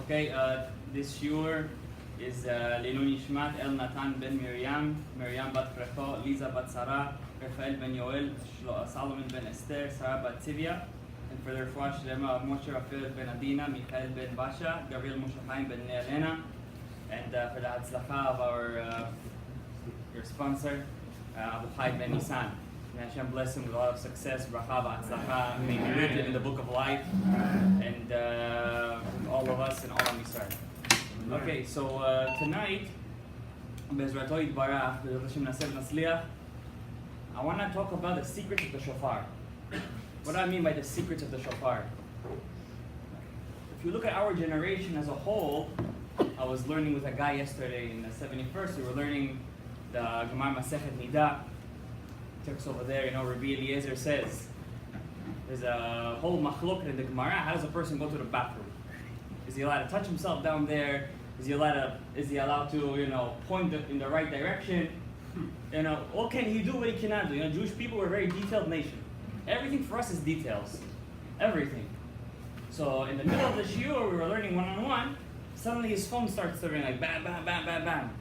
Okay, this shiur is Leilui Nishmat El Natan ben Miriam, Miriam bat Frecho, Liza bat Sarah, Rafael ben Yoel, Solomon ben Esther, Sarah bat Tivia, and for the refuah shlema, Moshe Rafael ben Adina, Michael ben Basha, Gabriel Moshe Chaim ben Elena, and for the hatzlacha of your sponsor, Abu Chai ben Nisan. May Hashem bless him with a lot of success, bracha v'atzlacha, may he live in the book of life, and all of us and all of Israel. Okay, so tonight, Bezrato Yitbarach, B'ezrat Hashem Naseh v'Natzliach, I want to talk about the secrets of the shofar. What do I mean by the secrets of the shofar? If you look at our generation as a whole, I was learning with a guy yesterday in the 71st, we were learning the Gemara Masechet Nida. Text over there, Rabbi Eliezer says, there's a whole machlok in the Gemara. How does a person go to the bathroom? Is he allowed to touch himself down there? Is he allowed to, point in the right direction? What can he do, what he cannot do? Jewish people are a very detailed nation. Everything for us is details. Everything. So in the middle of the shiur, we were learning one-on-one. Suddenly his phone starts to ring like bam, bam, bam, bam, bam.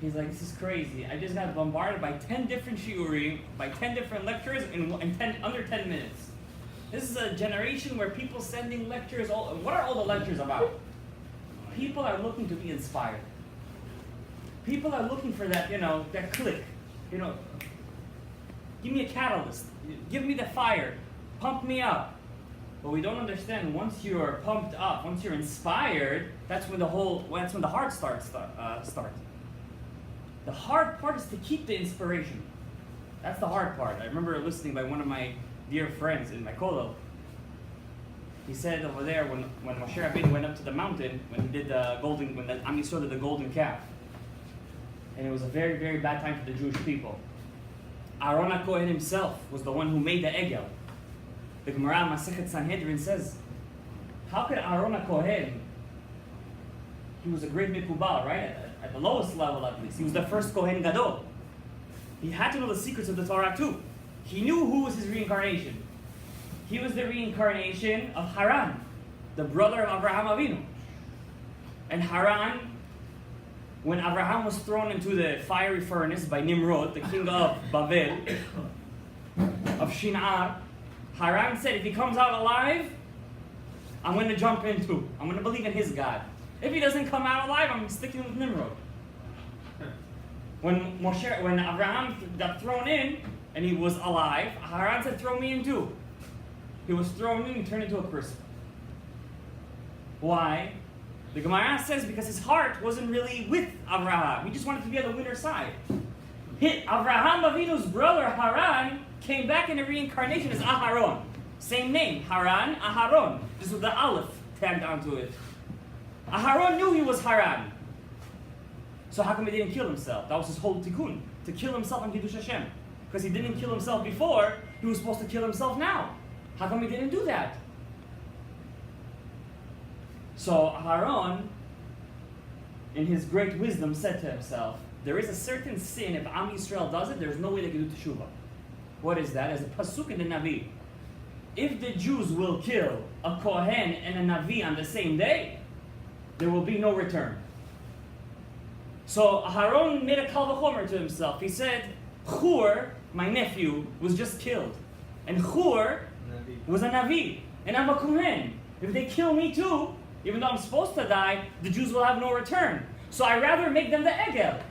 He's like, this is crazy. I just got bombarded by 10 different shiurim, by 10 different lectures in under 10 minutes. This is a generation where people sending lectures. What are all the lectures about? People are looking to be inspired. People are looking for that, that click. Give me a catalyst. Give me the fire. Pump me up. But we don't understand, once you're pumped up, once you're inspired, that's when the hard starts. The hard part is to keep the inspiration. That's the hard part. I remember listening by one of my dear friends in my kollel. He said over there when Moshe Rabbeinu went up to the mountain, when the Am Yisrael did the golden calf, and it was a very, very bad time for the Jewish people. Aaron HaKohen himself was the one who made the egel. The Gemara Masechet Sanhedrin says, how could Aaron HaKohen, he was a great mikubal, right? At the lowest level at least. He was the first Kohen Gadol. He had to know the secrets of the Torah too. He knew who was his reincarnation. He was the reincarnation of Haran, the brother of Abraham Avinu. And Haran, when Abraham was thrown into the fiery furnace by Nimrod, the king of Babel, of Shinar, Haran said, if he comes out alive, I'm going to jump in too. I'm going to believe in his God. If he doesn't come out alive, I'm sticking with Nimrod. When Abraham got thrown in, and he was alive, Haran said, throw me in too. He was thrown in and turned into a crisp. Why? The Gemara says because his heart wasn't really with Abraham. He just wanted to be on the winner's side. Abraham Avinu's brother, Haran, came back in a reincarnation as Aharon. Same name, Haran, Aharon. Just with the aleph tagged onto it. Aharon knew he was Haran. So how come he didn't kill himself? That was his whole tikkun, to kill himself on Kiddush Hashem. Because he didn't kill himself before, he was supposed to kill himself now. How come he didn't do that? So Aharon, in his great wisdom, said to himself, there is a certain sin, if Am Yisrael does it, there's no way they can do teshuvah. What is that? As a pasuk in the Navi. If the Jews will kill a Kohen and a Navi on the same day, there will be no return. So Aharon made a kal v'chomer to himself. He said, Chur, my nephew, was just killed. And Chur was a Navi. And I'm a Kohen. If they kill me too, even though I'm supposed to die, the Jews will have no return. So I'd rather make them the egel.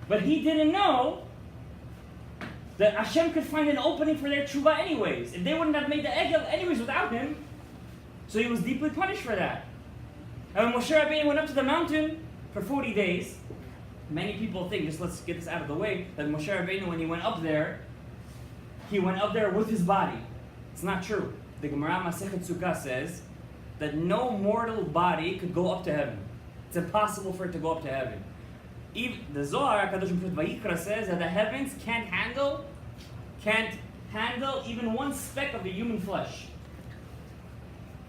But he didn't know that Hashem could find an opening for their tshuva anyways. If they wouldn't have made the egel anyways without him, so he was deeply punished for that. And when Moshe Rabbeinu went up to the mountain for 40 days, many people think, just let's get this out of the way, that Moshe Rabbeinu, when he went up there with his body. It's not true. The Gemara Masechet Sukkah says that no mortal body could go up to heaven. It's impossible for it to go up to heaven. Even the Zohar, Kadosh Vayikra, says that the heavens can't handle even one speck of the human flesh.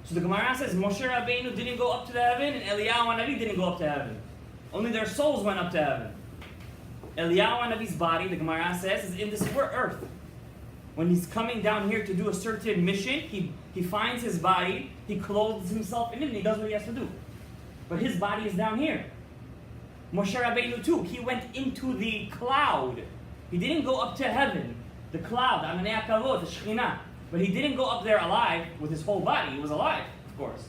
So the Gemara says Moshe Rabbeinu didn't go up to the heaven, and Eliyahu HaNavi didn't go up to heaven. Only their souls went up to heaven. Eliyahu HaNavi's body, the Gemara says, is in this earth. When he's coming down here to do a certain mission, he finds his body, he clothes himself in it, and he does what he has to do. But his body is down here. Moshe Rabbeinu too, he went into the cloud. He didn't go up to heaven, the cloud, Amanei HaKavod, the Shekhinah. But he didn't go up there alive with his whole body. He was alive, of course.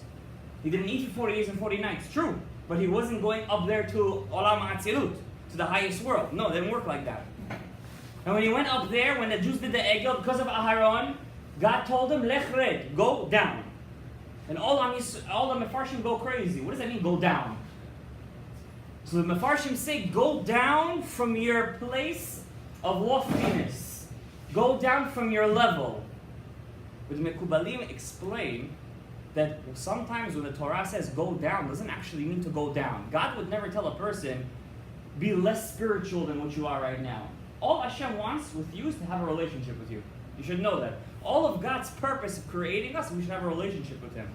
He didn't eat for 40 days and 40 nights, true. But he wasn't going up there to Olam HaAtzilut, to the highest world. No, it didn't work like that. And when he went up there, when the Jews did the Egel, because of Aharon, God told him, Lech red, go down. And all the Mefarshim go crazy. What does that mean, go down? So the Mefarshim say, go down from your place of loftiness. Go down from your level. But the Mekubalim explain that sometimes when the Torah says go down, doesn't actually mean to go down. God would never tell a person, be less spiritual than what you are right now. All Hashem wants with you is to have a relationship with you. You should know that. All of God's purpose of creating us, we should have a relationship with Him.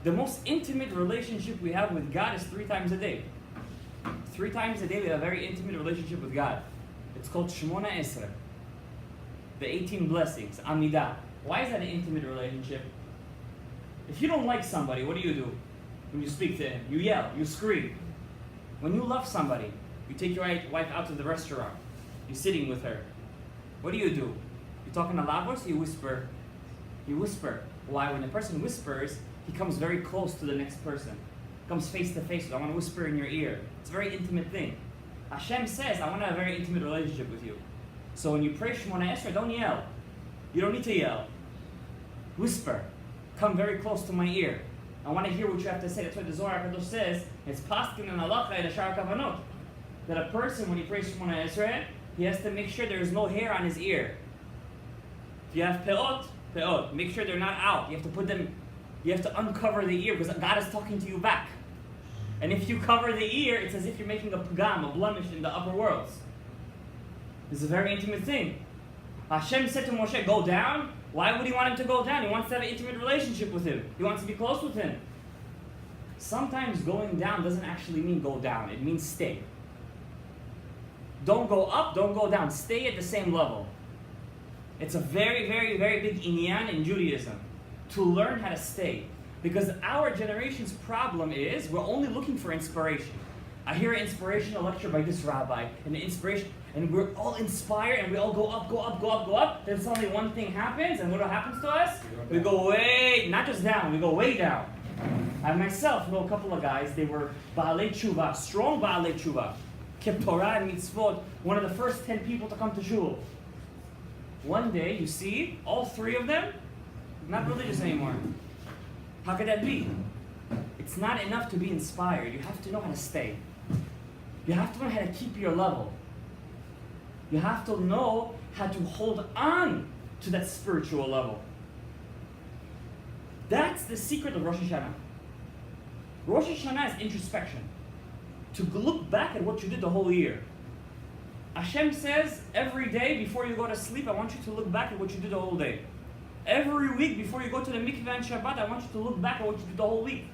The most intimate relationship we have with God is 3 times a day. 3 times a day we have a very intimate relationship with God. It's called Shmona Esrei. The 18 blessings, Amidah. Why is that an intimate relationship? If you don't like somebody, what do? When you speak to him, you yell, you scream. When you love somebody, you take your wife out to the restaurant. You're sitting with her. What do? You're talking a loud voice or you whisper? You whisper. Why? When the person whispers, he comes very close to the next person. Comes face to face. I want to whisper in your ear. It's a very intimate thing. Hashem says, I want to have a very intimate relationship with you. So when you pray Shemona Esrei, don't yell. You don't need to yell. Whisper. Come very close to my ear. I want to hear what you have to say. That's why the Zohar HaKadosh says, it's paskin and halacha and ashar kavanot. That a person, when he prays Shemona Esrei, he has to make sure there is no hair on his ear. If you have peot, make sure they're not out. You have to put them, you have to uncover the ear because God is talking to you back. And if you cover the ear, it's as if you're making a pagam, a blemish in the upper worlds. It's a very intimate thing. Hashem said to Moshe, go down. Why would he want him to go down? He wants to have an intimate relationship with him. He wants to be close with him. Sometimes going down doesn't actually mean go down. It means stay. Don't go up, don't go down. Stay at the same level. It's a very, very, very big inyan in Judaism to learn how to stay. Because our generation's problem is we're only looking for inspiration. I hear an inspirational lecture by this rabbi, and the inspiration, and we're all inspired, and we all go up, go up, go up, go up. Then suddenly one thing happens, and what happens to us? We go way, not just down, we go way down. I myself know a couple of guys, they were Baalei Tshuva, strong Baalei Tshuva. Kept Torah and mitzvot, one of the first 10 people to come to shul. One day, you see, all 3 of them, not religious anymore. How could that be? It's not enough to be inspired. You have to know how to stay. You have to know how to keep your level. You have to know how to hold on to that spiritual level. That's the secret of Rosh Hashanah. Rosh Hashanah is introspection. To look back at what you did the whole year. Hashem says, every day before you go to sleep, I want you to look back at what you did the whole day. Every week before you go to the mikveh and Shabbat, I want you to look back at what you did the whole week.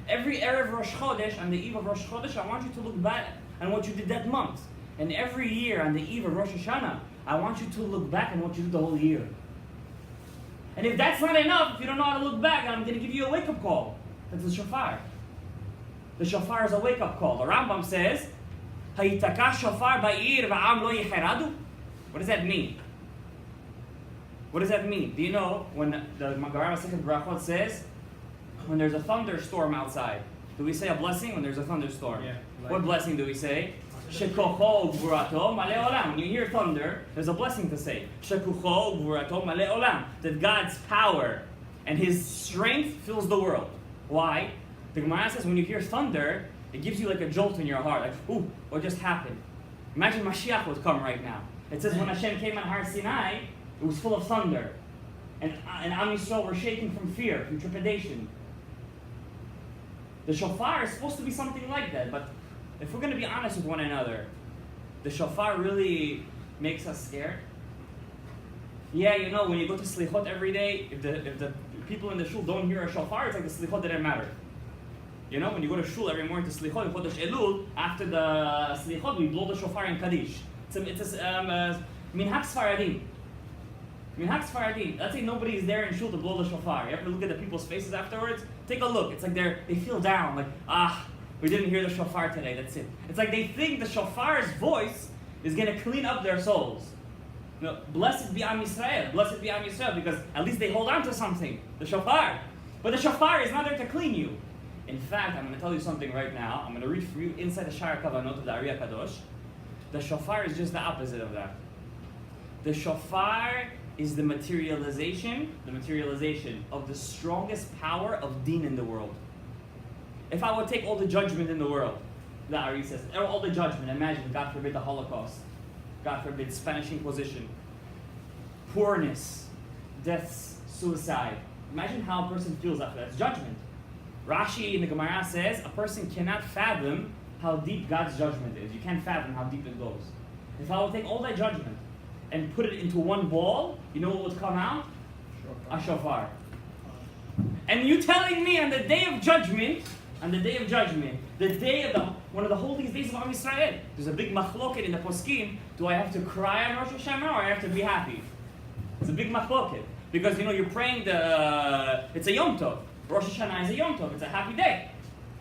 Every Erev Rosh Chodesh, on the eve of Rosh Chodesh, I want you to look back on what you did that month. And every year, on the eve of Rosh Hashanah, I want you to look back on what you did the whole year. And if that's not enough, if you don't know how to look back, I'm going to give you a wake-up call. That's the shofar. The shofar is a wake-up call. The Rambam says, "Hayitaka shofar ba'ir va'am lo yicheradu." What does that mean? What does that mean? Do you know when the Gemara Masechet Brachot says, when there's a thunderstorm outside, do we say a blessing when there's a thunderstorm? Yeah, like what blessing do we say? Shekucho ugvurato malei olam. When you hear thunder, there's a blessing to say. Shekucho ugvurato malei olam. That God's power and His strength fills the world. Why? The Gemara says when you hear thunder, it gives you like a jolt in your heart. Like, ooh, what just happened? Imagine Mashiach would come right now. It says when Hashem came on Har Sinai, it was full of thunder. And Am Yisrael were shaking from fear, from trepidation. The shofar is supposed to be something like that, but if we're going to be honest with one another, the shofar really makes us scared. Yeah, you know, when you go to slichot every day, if the people in the shul don't hear a shofar, it's like the slichot didn't matter. You know, when you go to shul every morning to slichot, in Chodesh Elul, after the slichot, we blow the shofar in Kaddish. It's minhag Sfaradim. Minhag Sfaradi. Let's say nobody is there in shul to blow the shofar. You ever look at the people's faces afterwards? Take a look. It's like they feel down. Like, we didn't hear the shofar today. That's it. It's like they think the shofar's voice is going to clean up their souls. You know, blessed be Am Yisrael. Blessed be Am Yisrael, because at least they hold on to something. The shofar. But the shofar is not there to clean you. In fact, I'm going to tell you something right now. I'm going to read for you inside the Shara Kavanot of the Ari Kadosh. The shofar is just the opposite of that. The shofar is the materialization of the strongest power of deen in the world. If I would take all the judgment in the world, the Ari says, all the judgment, imagine, God forbid, the Holocaust, God forbid, Spanish Inquisition, poorness, deaths, suicide. Imagine how a person feels after that. It's judgment. Rashi in the Gemara says, a person cannot fathom how deep God's judgment is. You can't fathom how deep it goes. If I would take all that judgment and put it into one ball, you know what would come out? A shofar. And you telling me on the day of judgment, the day of one of the holiest days of Am Yisrael, there's a big machloket in the poskim. Do I have to cry on Rosh Hashanah or I have to be happy? It's a big machloket. Because you're praying it's a Yom Tov. Rosh Hashanah is a Yom Tov. It's a happy day.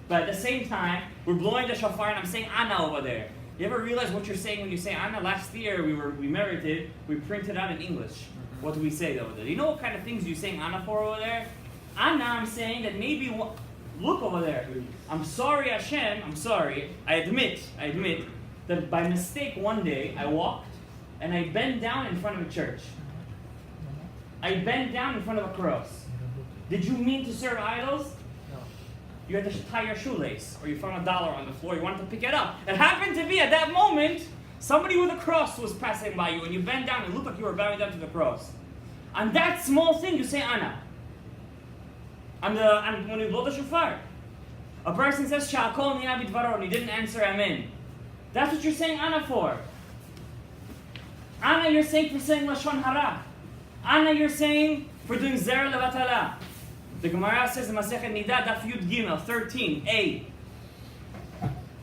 But at the same time, we're blowing the shofar and I'm saying Anna over there. You ever realize what you're saying when you say Anna? Last year we merited, we printed out in English. What do we say over there? You know what kind of things you're saying Anna for over there? Anna, I'm saying that maybe, look over there. I'm sorry, Hashem, I'm sorry. I admit that by mistake one day I walked and I bent down in front of a church. I bent down in front of a cross. Did you mean to serve idols? No. You had to tie your shoelace, or you found $1 on the floor, you wanted to pick it up. It happened to be at that moment, somebody with a cross was passing by you, and you bent down and looked like you were bowing down to the cross. On that small thing, you say Anna. And when you blow the shofar, a person says Sha'akol nina bidvaro, and you didn't answer Amen. That's what you're saying Anna for. Anna, you're saying for saying Lashon Hara. Anna, you're saying for doing Zer Levatala. The Gemara says in Masechet Nida, Daf Yud Gimel, 13a.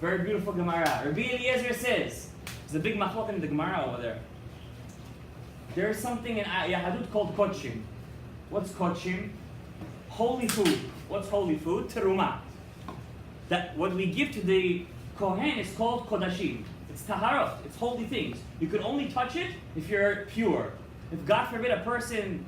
Very beautiful Gemara. Rabbi Eliezer says, there's a big machlok in the Gemara over there. There is something in Yahadut called Kodshim. What's Kodshim? Holy food. What's holy food? Terumah. That what we give to the Kohen is called Kodashim. It's Taharot. It's holy things. You can only touch it if you're pure. If God forbid a person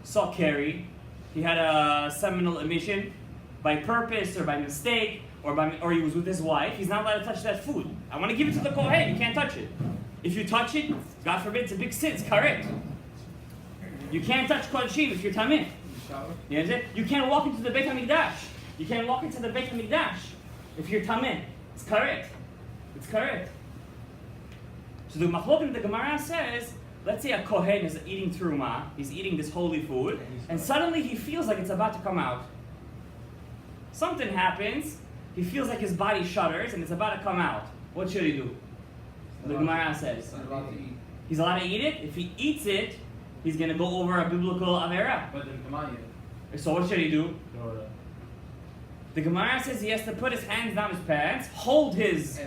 saw Carrie, he had a seminal emission by purpose or by mistake, or he was with his wife, he's not allowed to touch that food. I want to give it to the Kohen, you can't touch it. If you touch it, God forbid, it's a big sin, it's karet. You can't touch Kodashim if you're tameh. You understand? You can't walk into the Beit HaMikdash. You can't walk into the Beit HaMikdash if you're tameh. It's karet. It's karet. So the machlok in the Gemara says, let's say a Kohen is eating terumah, he's eating this holy food, and suddenly he feels like it's about to come out. Something happens, he feels like his body shudders, and it's about to come out. What should he do? The Gemara says, he's allowed to eat it. If he eats it, he's going to go over a biblical avera. So what should he do? The Gemara says he has to put his hands down his pants, hold his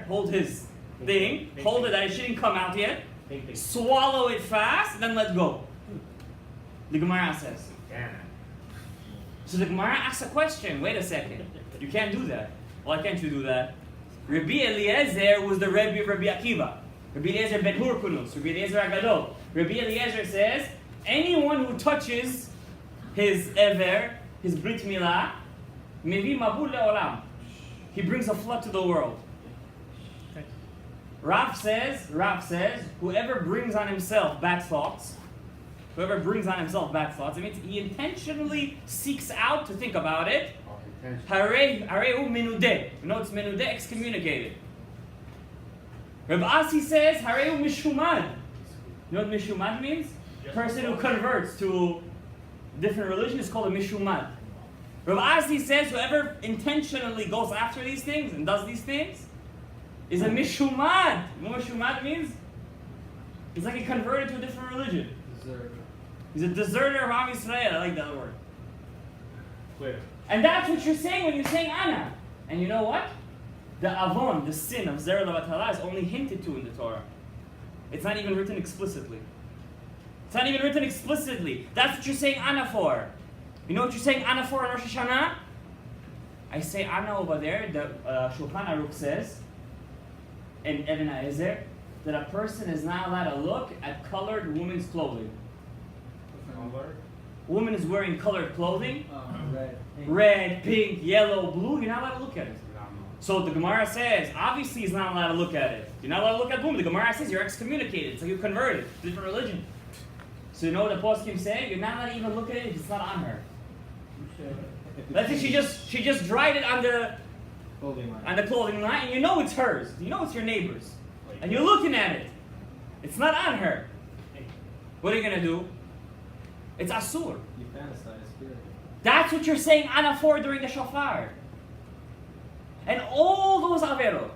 hold his thing, hold it that it shouldn't come out yet, swallow it fast, then let go. The Gemara says. So the Gemara asks a question. Wait a second. You can't do that. Why can't you do that? Rabbi Eliezer was the Rebbe of Rabbi Akiva. Rabbi Eliezer ben Hurkunus. Rabbi Eliezer Agadol. Rabbi Eliezer says, anyone who touches his ever, his brit milah, mevi mabul le'olam. He brings a flood to the world. Rav says, whoever brings on himself bad thoughts, it means he intentionally seeks out to think about it. Hareu menudeh. You know what's menudeh? Excommunicated. Reb Asi says, Hareu mishumad. You know what mishumad means? Person who converts to a different religion is called a mishumad. Reb Asi says, whoever intentionally goes after these things and does these things is a mishumad. You know what mishumad means? It's like he converted to a different religion. He's a deserter of Am Yisrael. I like that word. Clear. And that's what you're saying when you're saying Anna. And you know what? The avon, the sin of Zer Levatala, is only hinted to in the Torah. It's not even written explicitly. It's not even written explicitly. That's what you're saying Ana for. You know what you're saying Ana for in Rosh Hashanah? I say Ana over there. The Shulchan Aruch says in Even HaEzer that a person is not allowed to look at colored women's clothing. Color? Woman is wearing colored clothing. Red. Pink, yellow, blue. You're not allowed to look at it. So the Gemara says, obviously he's not allowed to look at it. You're not allowed to look at women. The Gemara says you're excommunicated. So you're converted to a different religion. So you know what the poskim say? You're not allowed to even look at it if it's not on her. Let's say she just dried it on the clothing line, and you know it's hers. You know it's your neighbor's. And you're looking at it. It's not on her. What are you gonna do? It's asur. You fantasize, spirit. That's what you're saying Ana for during the shofar. And all those averot,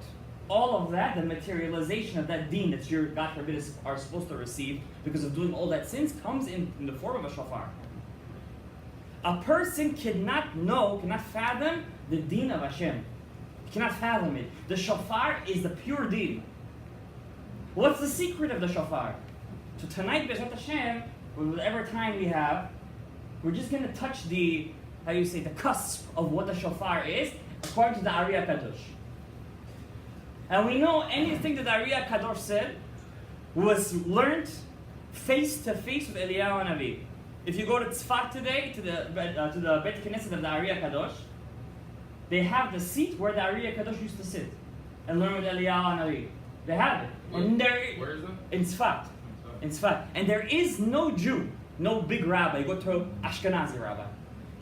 all of that, the materialization of that deen that you, God forbid, are supposed to receive because of doing all that sins, comes in the form of a shofar. A person cannot fathom the deen of Hashem. He cannot fathom it. The shofar is the pure deen. What's the secret of the shofar? So tonight, B'ezrat Hashem, with whatever time we have, we're just going to touch the cusp of what the shofar is, according to the Ari HaKadosh. And we know anything that the Ari HaKadosh said was learned face to face with Eliyahu Hanavi. If you go to Tzfat today, to the Beit Knesset of the Ari HaKadosh, they have the seat where the Ari HaKadosh used to sit and learn with Eliyahu Hanavi. They have it. And Where is it? In Tzfat. In Tzfat. And there is no Jew, no big rabbi. You go to Ashkenazi rabbi.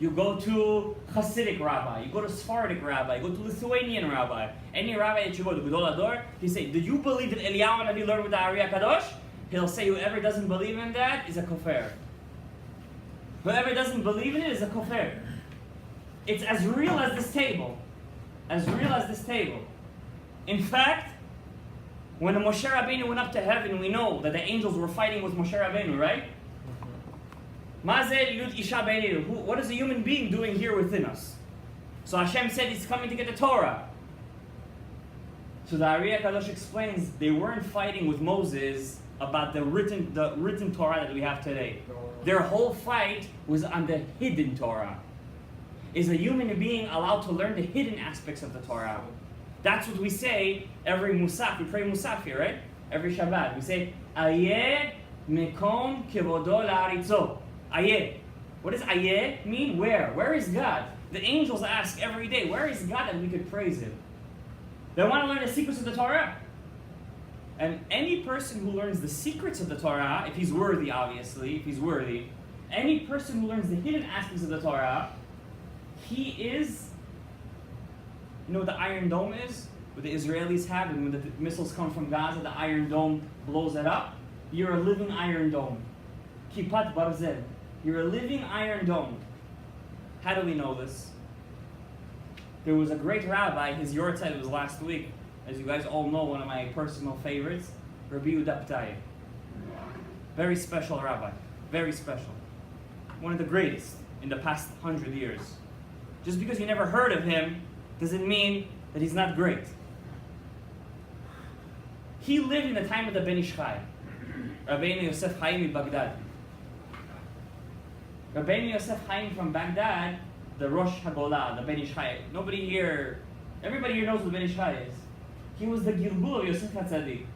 You go to Hasidic rabbi. You go to Sephardic rabbi. You go to Lithuanian rabbi. Any rabbi that you go to, Gedol Ador, he say, do you believe that Eliyahu Hanavi learned with the Ari HaKadosh? He'll say, whoever doesn't believe in that is a kofar. Whoever doesn't believe in it is a kofar. It's as real as this table. As real as this table. In fact, when Moshe Rabbeinu went up to heaven, we know that the angels were fighting with Moshe Rabbeinu, right? What is a human being doing here within us? So Hashem said he's coming to get the Torah. So the Ari HaKadosh explains they weren't fighting with Moses about the written Torah that we have today. Their whole fight was on the hidden Torah. Is a human being allowed to learn the hidden aspects of the Torah? That's what we say every Musaf. We pray Musaf here, right? Every Shabbat. We say, Ayeh mekom kevodo la'aritzo. Ayeh. What does Ayeh mean? Where? Where is God? The angels ask every day, where is God that we could praise Him? They want to learn the secrets of the Torah. And any person who learns the secrets of the Torah, if he's worthy, obviously, if he's worthy, any person who learns the hidden aspects of the Torah, he is, you know what the Iron Dome is? What the Israelis have, and when the missiles come from Gaza, the Iron Dome blows it up. You're a living Iron Dome. Kipat Barzel. You're a living Iron Dome. How do we know this? There was a great rabbi, his yortzeit was last week. As you guys all know, one of my personal favorites, Rabbi Yehuda Ptaya. Very special rabbi. Very special. One of the greatest in the past 100 years. Just because you never heard of him doesn't mean that he's not great. He lived in the time of the Ben Ish Chai, Rabbeinu Yosef Chaim of Baghdad. Rabbeinu Yosef Chaim from Baghdad, the Rosh Hagolah, the Ben Ish Chai. Everybody here knows what Ben Ish Chai is. He was the Gilgul of Yosef HaTzadik.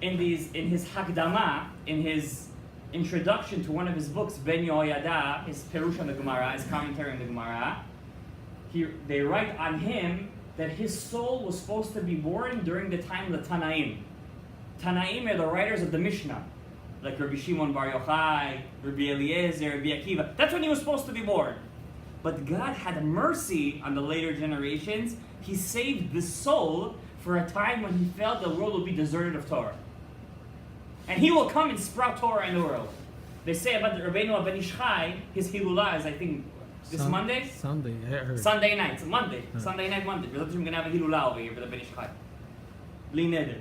In his Hakdama, in his introduction to one of his books, Ben Yehoyada, his Perush on the Gemara, his commentary on the Gemara, they write on him that his soul was supposed to be born during the time of the Tanaim. Tanaim are the writers of the Mishnah, like Rabbi Shimon Bar Yochai, Rabbi Eliezer, Rabbi Akiva. That's when he was supposed to be born. But God had mercy on the later generations. He saved the soul for a time when he felt the world would be deserted of Torah. And he will come and sprout Torah in the world. They say about the Rabbeinu Ben Ish Chai, his Hilulah is, I think, this Monday? Sunday, I heard. Sunday night. It's Monday. Sunday night, Monday. We're going to have a Hilulah over here for the Ben Ish Chai. Bli neder.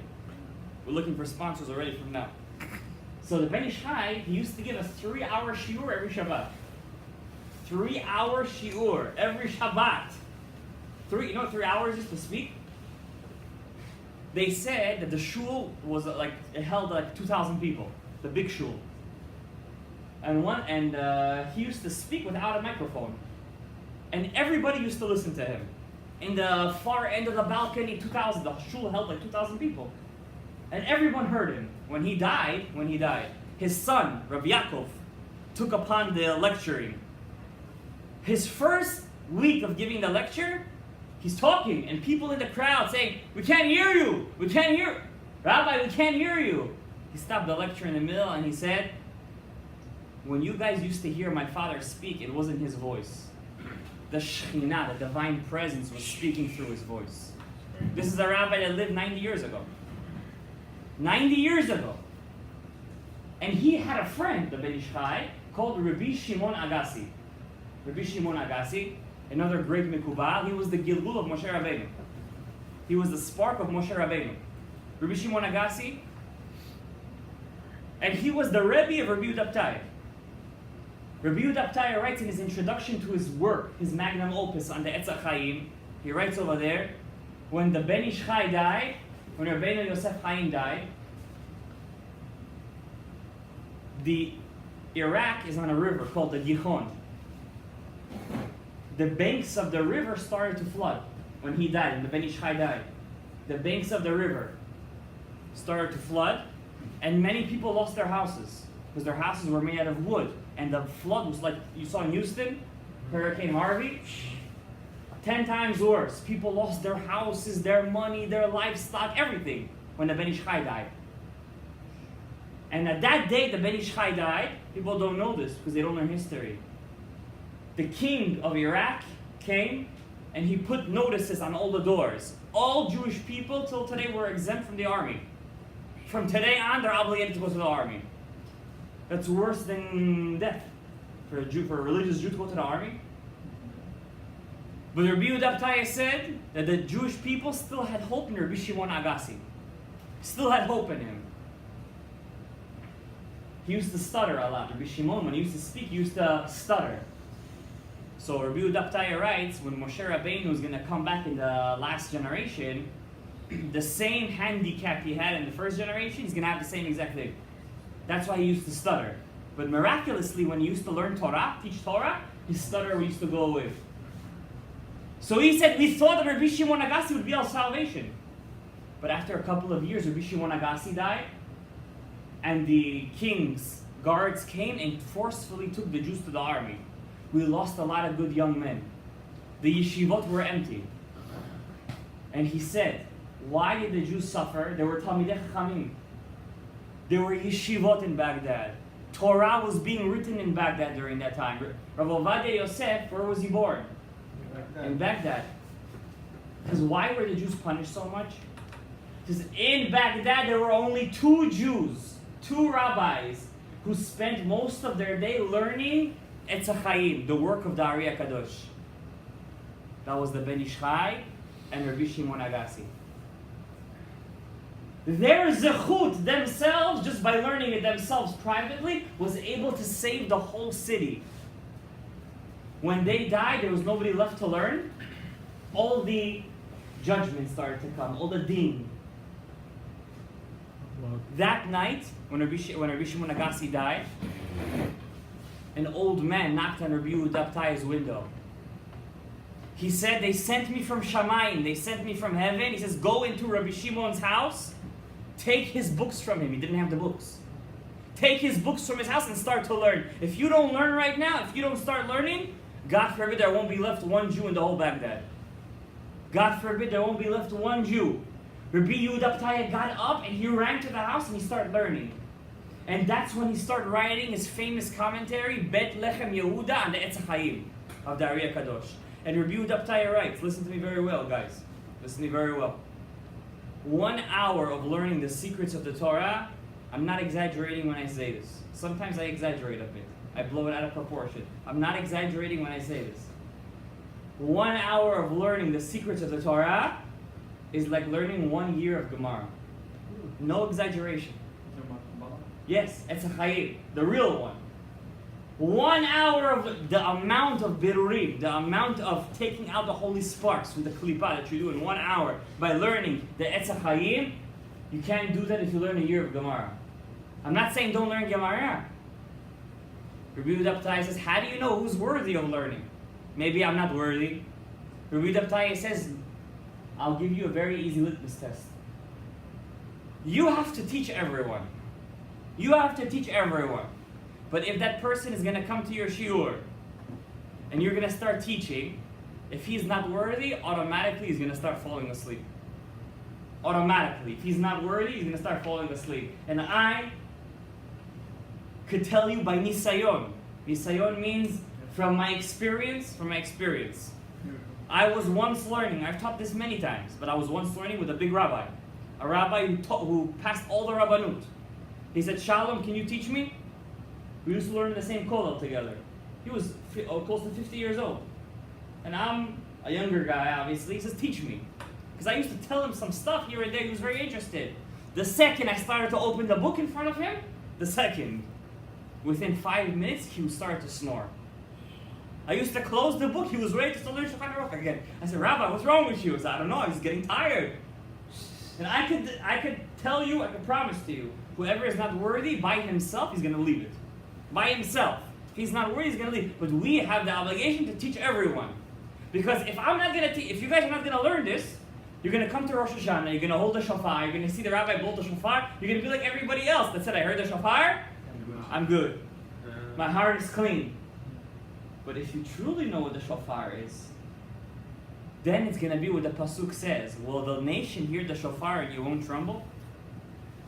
We're looking for sponsors already from now. So the Ben Ish Chai, he used to give us 3-hour shiur every Shabbat. 3-hour shiur every Shabbat. You know what 3 hours is to speak? They said that the shul was it held like 2,000 people. the big shul. And he used to speak without a microphone. And everybody used to listen to him. In the far end of the balcony, the shul held like 2,000 people. And everyone heard him. When he died, his son, Rabbi Yaakov, took upon the lecturing. His first week of giving the lecture, he's talking, and people in the crowd saying, "We can't hear you! We can't hear, Rabbi, we can't hear you!" He stopped the lecture in the middle and he said, "When you guys used to hear my father speak, it wasn't his voice. The Shekhinah, the divine presence, was speaking through his voice." This is a rabbi that lived 90 years ago. 90 years ago. And he had a friend, the Ben Ish Chai, called Rabbi Shimon Agassi. Rabbi Shimon Agassi, another great Mikubal, he was the Gilgul of Moshe Rabbeinu. He was the spark of Moshe Rabbeinu. Rabbi Shimon Agassi, and he was the Rebbe of Rabbi Yehuda B'Taya. Rabbi Yehuda B'Taya writes in his introduction to his work, his magnum opus on the Etz HaChaim, he writes over there, when the Ben Ish Chai died, when Rabbeinu Yosef Chaim died, the Iraq is on a river called the Gihon. The banks of the river started to flood when he died, when the Ben Ish Chai died. The banks of the river started to flood, and many people lost their houses because their houses were made out of wood. And the flood was like you saw in Houston, Hurricane Harvey, 10 times worse. People lost their houses, their money, their livestock, everything when the Ben Ish Chai died. And at that day the Ben Ish Chai died, people don't know this because they don't learn history. The king of Iraq came and he put notices on all the doors. All Jewish people till today were exempt from the army. From today on, they're obligated to go to the army. That's worse than death for a religious Jew to go to the army. But Rabbi Yehuda B'Taya said that the Jewish people still had hope in Rabbi Shimon Agassi. Still had hope in him. He used to stutter a lot. Rabbi Shimon, when he used to speak, he used to stutter. So Rabbi Yehuda B'Taya writes, when Moshe Rabbeinu was going to come back in the last generation, the same handicap he had in the first generation, he's going to have the same exact thing. That's why he used to stutter. But miraculously, when he used to learn Torah, teach Torah, his stutter used to go away. So he said, we thought that Rabbi Shimon Agassi would be our salvation. But after a couple of years, Rabbi Shimon Agassi died, and the king's guards came and forcefully took the Jews to the army. We lost a lot of good young men. The yeshivot were empty. And he said, why did the Jews suffer? There were Talmidei Chachamim. There were yeshivot in Baghdad. Torah was being written in Baghdad during that time. Rav Ovadia Yosef, where was he born? In Baghdad. Because why were the Jews punished so much? Because in Baghdad there were only 2 Jews, 2 rabbis, who spent most of their day learning Etz HaChaim, the work of the Ari HaKadosh. That was the Ben Ish Chai and Rabbi Shimon Agassi. Their zechut themselves, just by learning it themselves privately, was able to save the whole city. When they died, there was nobody left to learn. All the judgments started to come, all the din. That night, when Rabbi Shimon Agassi died, an old man knocked on Rabbi Yehuda B'Taya's window. He said, they sent me from Shamayim, they sent me from heaven. He says, go into Rabbi Shimon's house, take his books from him. He didn't have the books. Take his books from his house and start to learn. If you don't learn right now, if you don't start learning, God forbid there won't be left one Jew in the whole Baghdad. God forbid there won't be left one Jew. Rabbi Yehuda B'Taya got up and he ran to the house and he started learning. And that's when he started writing his famous commentary, Bet Lechem Yehuda, on the Etz HaChaim of the Ari HaKadosh. And Rabbi Yehuda B'Taya writes, listen to me very well, guys. Listen to me very well. 1 hour of learning the secrets of the Torah, I'm not exaggerating when I say this. Sometimes I exaggerate a bit. I blow it out of proportion. I'm not exaggerating when I say this. 1 hour of learning the secrets of the Torah is like learning 1 year of Gemara. No exaggeration. Yes, Etz HaChaim, the real one. 1 hour of the amount of birurim, the amount of taking out the holy sparks from the klipa that you do in 1 hour by learning the Etz HaChaim, you can't do that if you learn a year of Gemara. I'm not saying don't learn Gemara. Rabbi Yehuda B'tai says, how do you know who's worthy of learning? Maybe I'm not worthy. Rabbi Yehuda B'tai says, I'll give you a very easy litmus test. You have to teach everyone. You have to teach everyone. But if that person is going to come to your shiur and you're going to start teaching, if he's not worthy, automatically he's going to start falling asleep. Automatically. If he's not worthy, he's going to start falling asleep. And I could tell you by nisayon. Nisayon means from my experience, I was once learning, I've taught this many times, but I was once learning with a big rabbi. A rabbi who passed all the rabbanut. He said, Shalom, can you teach me? We used to learn the same kollel together. He was close to 50 years old. And I'm a younger guy, obviously. He says, teach me. Because I used to tell him some stuff here and there. He was very interested. The second I started to open the book in front of him, within 5 minutes, he would start to snore. I used to close the book. He was ready to learn Shulchan Aruch again. I said, Rabbi, what's wrong with you? He said, I don't know. I was getting tired. And I could tell you, I could promise to you, whoever is not worthy by himself, he's going to leave it. By himself. If he's not worthy, he's going to leave. But we have the obligation to teach everyone. Because if I'm not going to if you guys are not going to learn this, you're going to come to Rosh Hashanah, you're going to hold the shofar, you're going to see the rabbi blow the shofar, you're going to be like everybody else that said, I heard the shofar, I'm good. My heart is clean. But if you truly know what the shofar is, then it's going to be what the pasuk says. Will the nation hear the shofar and you won't tremble?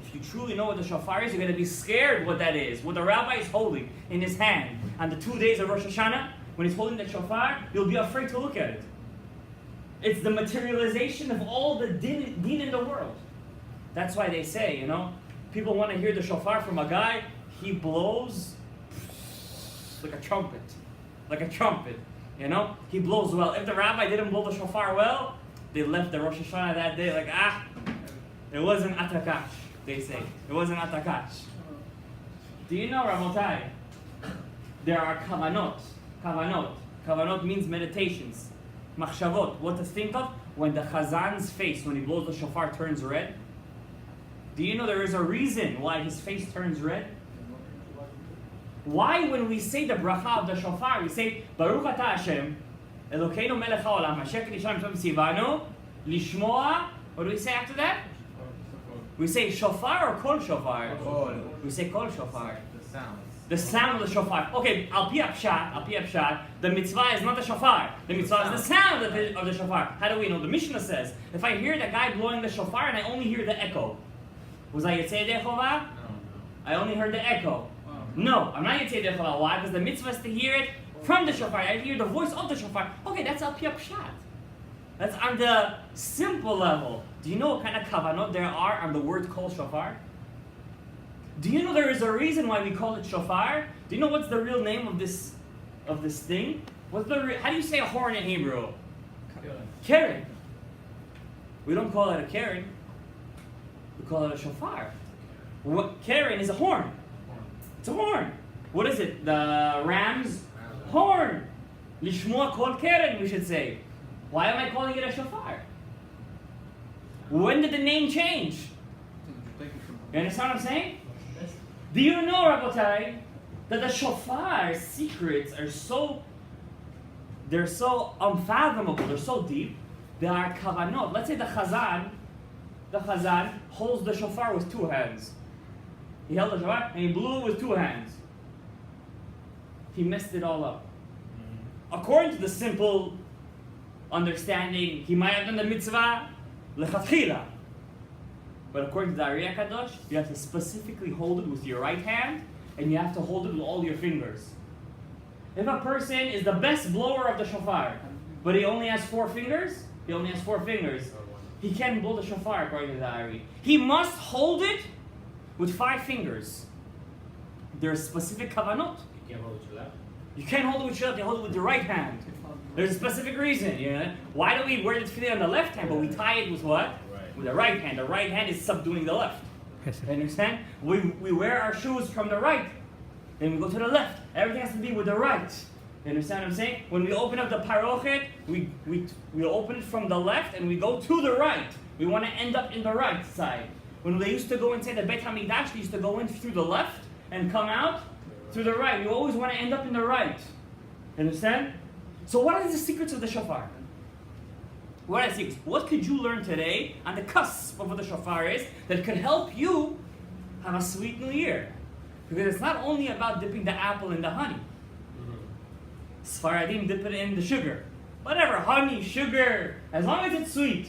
If you truly know what the shofar is, you're going to be scared what that is. What the rabbi is holding in his hand on the 2 days of Rosh Hashanah, when he's holding the shofar, you'll be afraid to look at it. It's the materialization of all the din in the world. That's why they say, people want to hear the shofar from a guy, he blows like a trumpet. Like a trumpet, He blows well. If the rabbi didn't blow the shofar well, they left the Rosh Hashanah that day like, it wasn't atakash, they say. It wasn't atakash. Do you know, Rabotai, there are kavanot. Kavanot means meditations. Machshavot, what to think of when the chazan's face, when he blows the shofar, turns red. Do you know there is a reason why his face turns red? Why, when we say the bracha of the shofar, we say, Baruch Ata Hashem, Elokeinu melech haolam, asher k'nisham tov tzivanu, lishmoa, what do we say after that? We say shofar or kol shofar? We say kol shofar. The sound of the shofar. Okay, al pi apshat, the mitzvah is not the shofar. The mitzvah is the sound of the shofar. How do we know? The Mishnah says, if I hear the guy blowing the shofar and I only hear the echo, was I Yetzei Yedei Chova? I only heard the echo. No, I'm not Yetzei Yedei Chova. Why? Because the mitzvah is to hear it from the shofar. I hear the voice of the shofar. Okay, that's al pi apshat. That's on the simple level. Do you know what kind of kavanot there are on the word kol shofar? Do you know there is a reason why we call it shofar? Do you know what's the real name of this thing? How do you say a horn in Hebrew? Keren. We don't call it a keren. We call it a shofar. Keren is a horn. It's a horn. What is it? The ram's horn. Lishmoa kol keren, we should say. Why am I calling it a shofar? When did the name change? You understand what I'm saying? Do you know, Rabotai, that the shofar's secrets are so unfathomable, they're so deep, there are kavanot. Let's say the chazan holds the shofar with two hands. He held the shofar and he blew it with two hands. He messed it all up. According to the simple understanding, he might have done the mitzvah lechatchila. But according to the Ari HaKadosh, you have to specifically hold it with your right hand, and you have to hold it with all your fingers. If a person is the best blower of the shofar, but he only has four fingers, he can't blow the shofar according to the Ari. He must hold it with 5 fingers. There's specific kavanot. You can't hold it with your left. You can't hold it with your left, you hold it with your right hand. There's a specific reason. Why do we wear the tefillin on the left hand, but we tie it with what? With the right hand. The right hand is subduing the left. You understand? We wear our shoes from the right. Then we go to the left. Everything has to be with the right. You understand what I'm saying? When we open up the parochet, we open it from the left and we go to the right. We want to end up in the right side. When they used to go inside the Beit HaMikdash, they used to go in through the left and come out through the right. You always want to end up in the right. Understand? So what are the secrets of the shofar? What are the secrets? What could you learn today on the cusp of what the shofar is that could help you have a sweet new year? Because it's not only about dipping the apple in the honey. Sfaradim dip it in the sugar. Whatever, honey, sugar, as long as it's sweet.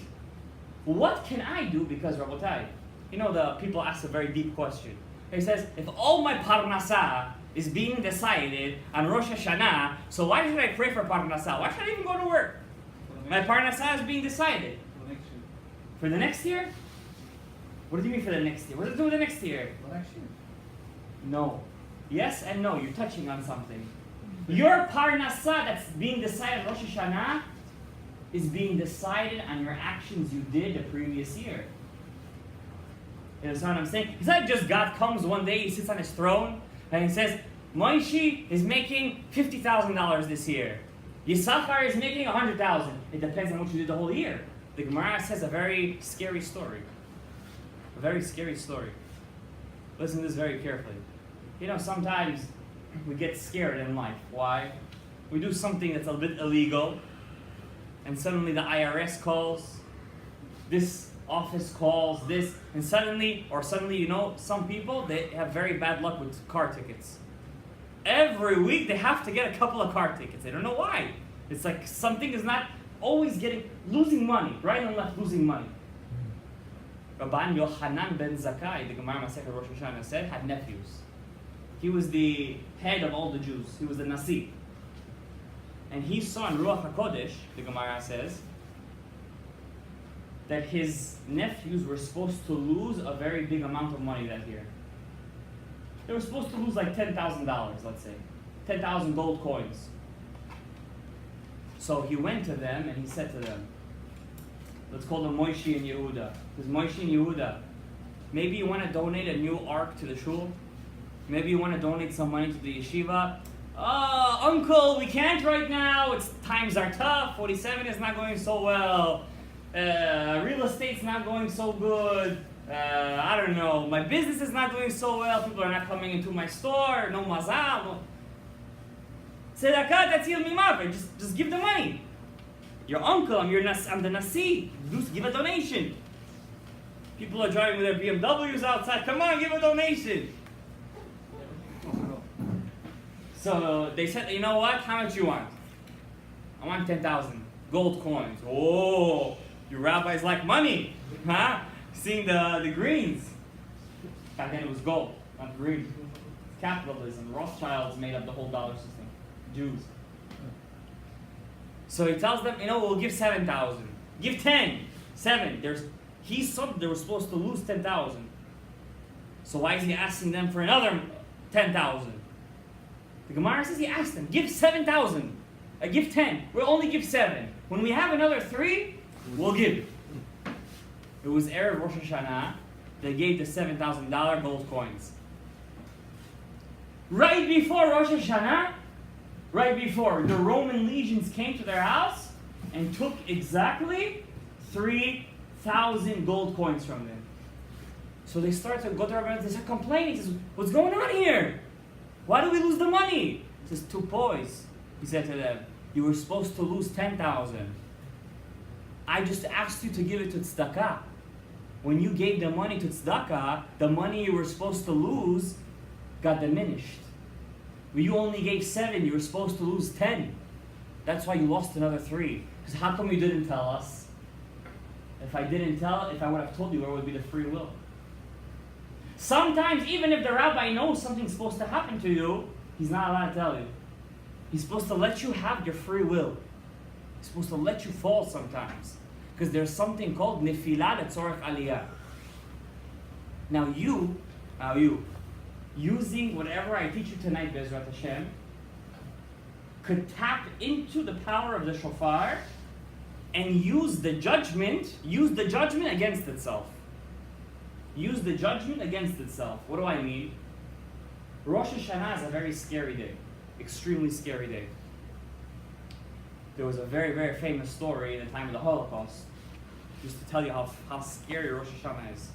What can I do? Because, Rabotai, you know, the people ask a very deep question. He says, if all my parnasah is being decided on Rosh Hashanah, so why should I pray for parnasah? Why should I even go to work? My parnasah is being decided. For the next year? What do you mean for the next year? What does it do with the next year? No. Yes and no. You're touching on something. Your parnasah that's being decided Rosh Hashanah is being decided on your actions you did the previous year. You understand what I'm saying? It's not just God comes one day, he sits on his throne, and he says, Moshe is making $50,000 this year. Yisachar is making $100,000. It depends on what you did the whole year. The Gemara says a very scary story. A very scary story. Listen to this very carefully. You know, sometimes we get scared in life. Why? We do something that's a bit illegal, and suddenly the IRS calls, this office calls, this, and suddenly, you know, some people, they have very bad luck with car tickets. Every week they have to get a couple of car tickets. They don't know why. It's like something is not always losing money, right and left losing money. Rabban Yochanan ben Zakkai, the Gemara Masechet Rosh Hashanah said, had nephews. He was the head of all the Jews. He was the Nasi. And he saw in Ruach HaKodesh, the Gemara says, that his nephews were supposed to lose a very big amount of money that year. They were supposed to lose like $10,000, let's say. 10,000 gold coins. So he went to them and he said to them, let's call them Moshe and Yehuda. Because Moshe and Yehuda, maybe you want to donate a new ark to the shul? Maybe you want to donate some money to the yeshiva? Oh, uncle, we can't right now. Times are tough. 47 is not going so well. Real estate's not going so good. I don't know. My business is not doing so well. People are not coming into my store. No mazal. Tzedakah tatzil mimavet. Just give the money. Your uncle, I'm the Nasi. Give a donation. People are driving with their BMWs outside. Come on, give a donation. So they said, you know what? How much you want? I want 10,000 gold coins. Oh, you rabbis like money, huh? Seeing the greens. Back then it was gold, not green. Capitalism. Rothschilds made up the whole dollar system. Jews. So he tells them, you know, we'll give 7,000. Give 10. 7. He said they were supposed to lose 10,000. So why is he asking them for another 10,000? The Gemara says he asked them, give 7,000. Give 10. We'll only give 7. When we have another 3, we'll give. It was Erev Rosh Hashanah. They gave the $7,000 gold coins. Right before Rosh Hashanah, right before, the Roman legions came to their house and took exactly 3,000 gold coins from them. So they started to go to Rabbi and they started complaining. He says, what's going on here? Why do we lose the money? He says, 2 boys. He said to them, you were supposed to lose 10,000. I just asked you to give it to tzedakah. When you gave the money to tzedakah, the money you were supposed to lose got diminished. When you only gave 7, you were supposed to lose 10. That's why you lost another 3. Because how come you didn't tell us? If I would have told you, where would be the free will? Sometimes, even if the rabbi knows something's supposed to happen to you, he's not allowed to tell you. He's supposed to let you have your free will. He's supposed to let you fall sometimes. Because there's something called nefilah letzorech aliyah. Now you, using whatever I teach you tonight, Bezrat Hashem, could tap into the power of the shofar and use the judgment against itself. Use the judgment against itself. What do I mean? Rosh Hashanah is a very scary day. Extremely scary day. There was a very, very famous story in the time of the Holocaust, just to tell you how scary Rosh Hashanah is.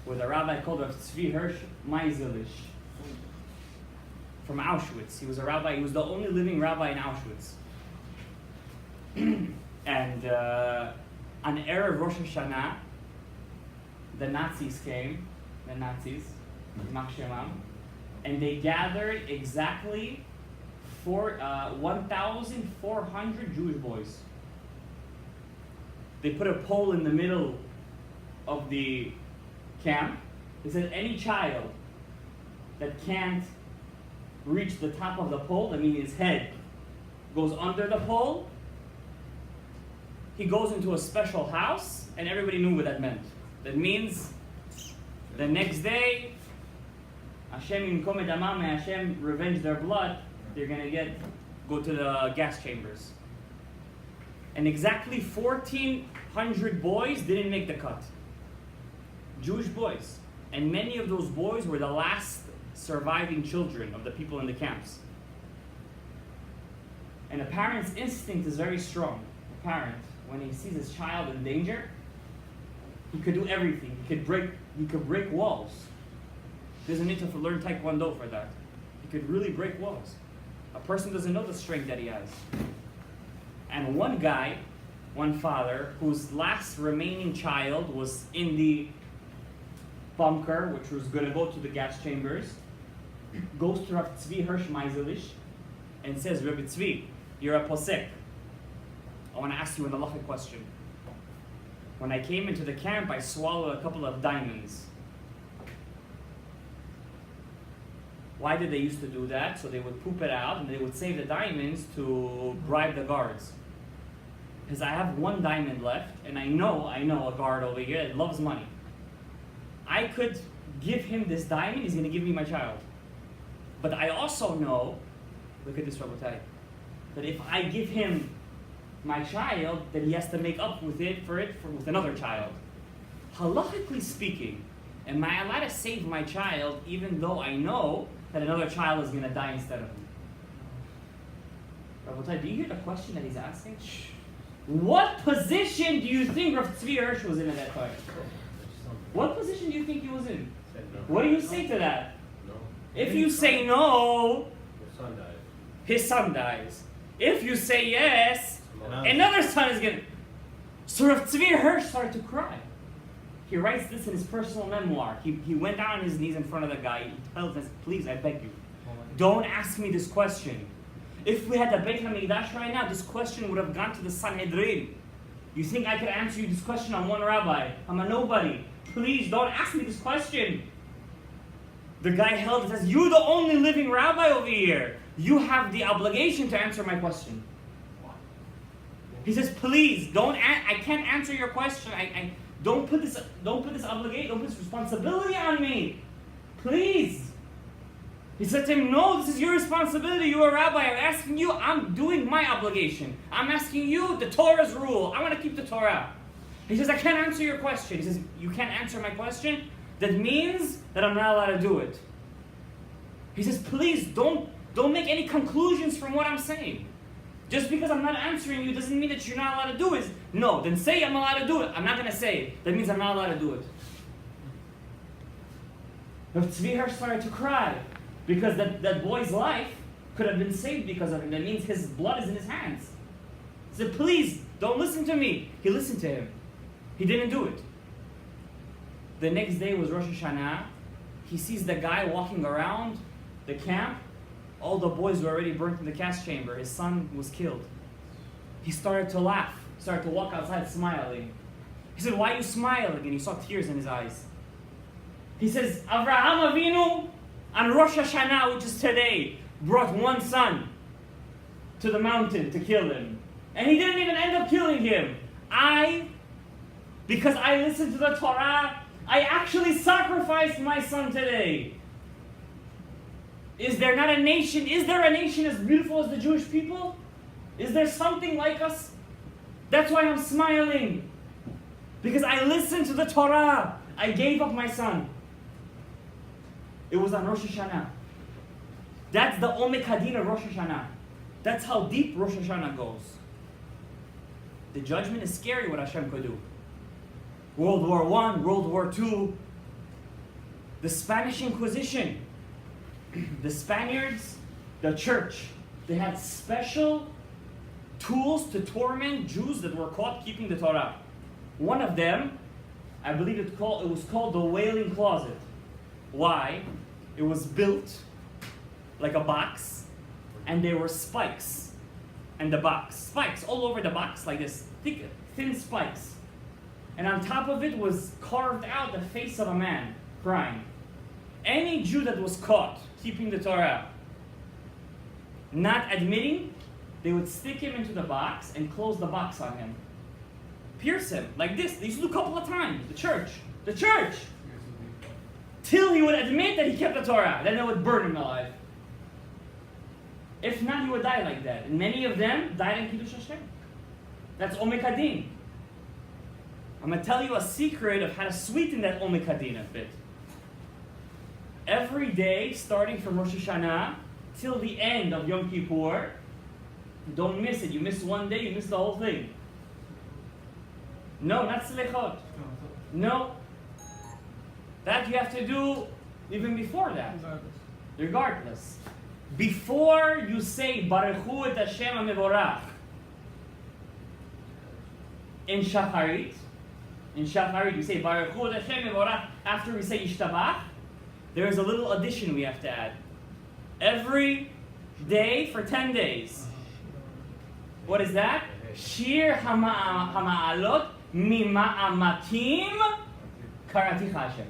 with a rabbi called Rav Tzvi Hirsch Meiselish from Auschwitz. He was a rabbi. He was the only living rabbi in Auschwitz. And on Erev Rosh Hashanah, the Nazis came, Ymach Shemam, and they gathered exactly 1,400 Jewish boys. They put a pole in the middle of the camp. They said any child that can't reach the top of the pole, I mean his head goes under the pole, he goes into a special house, and everybody knew what that meant. That means the next day, Hashem Yinkom et Damam, may Hashem revenge their blood, they're going to go to the gas chambers. And exactly 1,400 boys didn't make the cut. Jewish boys. And many of those boys were the last surviving children of the people in the camps. And a parent's instinct is very strong. A parent, when he sees his child in danger, he could do everything. He could break walls. He doesn't need to learn Taekwondo for that. He could really break walls. A person doesn't know the strength that he has. And one guy, one father, whose last remaining child was in the bunker, which was going to go to the gas chambers, goes to Rav Tzvi Hirsch Meiselish and says, Rabbi Tzvi, you're a posek. I want to ask you an halachic question. When I came into the camp, I swallowed a couple of diamonds. Why did they used to do that? So they would poop it out and they would save the diamonds to bribe the guards. Because I have one diamond left, and I know a guard over here that loves money. I could give him this diamond, he's going to give me my child. But I also know, look at this, Rabotai, that if I give him my child, then he has to make up with with another child. Halachically speaking, am I allowed to save my child even though I know that another child is going to die instead of me? Rabotai, do you hear the question that he's asking? What position do you think Rav Tzvi Hirsch was in at that time? What position do you think he was in? What do you say to that? No. If you say no, His son died. his son dies. If you say yes, another son is going to... So Rav Tzvi Hirsch started to cry. He writes this in his personal memoir. He went down on his knees in front of the guy. He tells us, please, I beg you, don't ask me this question. If we had the Beit HaMikdash right now, this question would have gone to the Sanhedrin. You think I could answer you this question on one rabbi? I'm a nobody. Please, don't ask me this question. The guy held and says, you're the only living rabbi over here. You have the obligation to answer my question. He says, please, I can't answer your question. I don't put this obligation, don't put this responsibility on me. Please. He said to him, no, this is your responsibility. You're a rabbi. I'm asking you, I'm doing my obligation. I'm asking you the Torah's rule. I want to keep the Torah. He says, I can't answer your question. He says, you can't answer my question? That means that I'm not allowed to do it. He says, please, don't make any conclusions from what I'm saying. Just because I'm not answering you doesn't mean that you're not allowed to do it. No, then say I'm allowed to do it. I'm not going to say it. That means I'm not allowed to do it. Rav Tzvi Hirsch started to cry because that boy's life could have been saved because of him. That means his blood is in his hands. He said, please, don't listen to me. He listened to him. He didn't do it. The next day was Rosh Hashanah. He sees the guy walking around the camp. All the boys were already burnt in the gas chamber. His son was killed. He started to laugh. He started to walk outside smiling. He said, why are you smiling? And he saw tears in his eyes. He says, Avraham Avinu on Rosh Hashanah, which is today, brought one son to the mountain to kill him. And he didn't even end up killing him. Because I listened to the Torah, I actually sacrificed my son today. Is there a nation as beautiful as the Jewish people? Is there something like us? That's why I'm smiling. Because I listened to the Torah. I gave up my son. It was on Rosh Hashanah. That's the Omek Hadin of Rosh Hashanah. That's how deep Rosh Hashanah goes. The judgment is scary what Hashem could do. World War I, World War II, The Spanish Inquisition. The Spaniards, the church, they had special tools to torment Jews that were caught keeping the Torah. One of them, I believe it was called the Wailing Closet. Why? It was built like a box, and there were spikes in the box. Spikes all over the box, like this, thick, thin spikes. And on top of it was carved out the face of a man crying. Any Jew that was caught keeping the Torah, not admitting, they would stick him into the box and close the box on him. Pierce him, like this. They used to do a couple of times. The church. Till he would admit that he kept the Torah. Then they would burn him alive. If not, he would die like that. And many of them died in Kiddush Hashem. That's Omek Hadin. I'm going to tell you a secret of how to sweeten that Omek Hadin a bit. Every day, starting from Rosh Hashanah till the end of Yom Kippur, don't miss it. You miss one day, you miss the whole thing. No, not Selichot. No. That you have to do even before that. Regardless. Before you say Baruch Hu et Hashem HaMevorach in Shacharit you say Baruch Hu et Hashem HaMevorach after we say Yishtabach. There is a little addition we have to add. Every day for 10 days. What is that? Shir Hama'alot Mima'amatim Karaticha Hashem.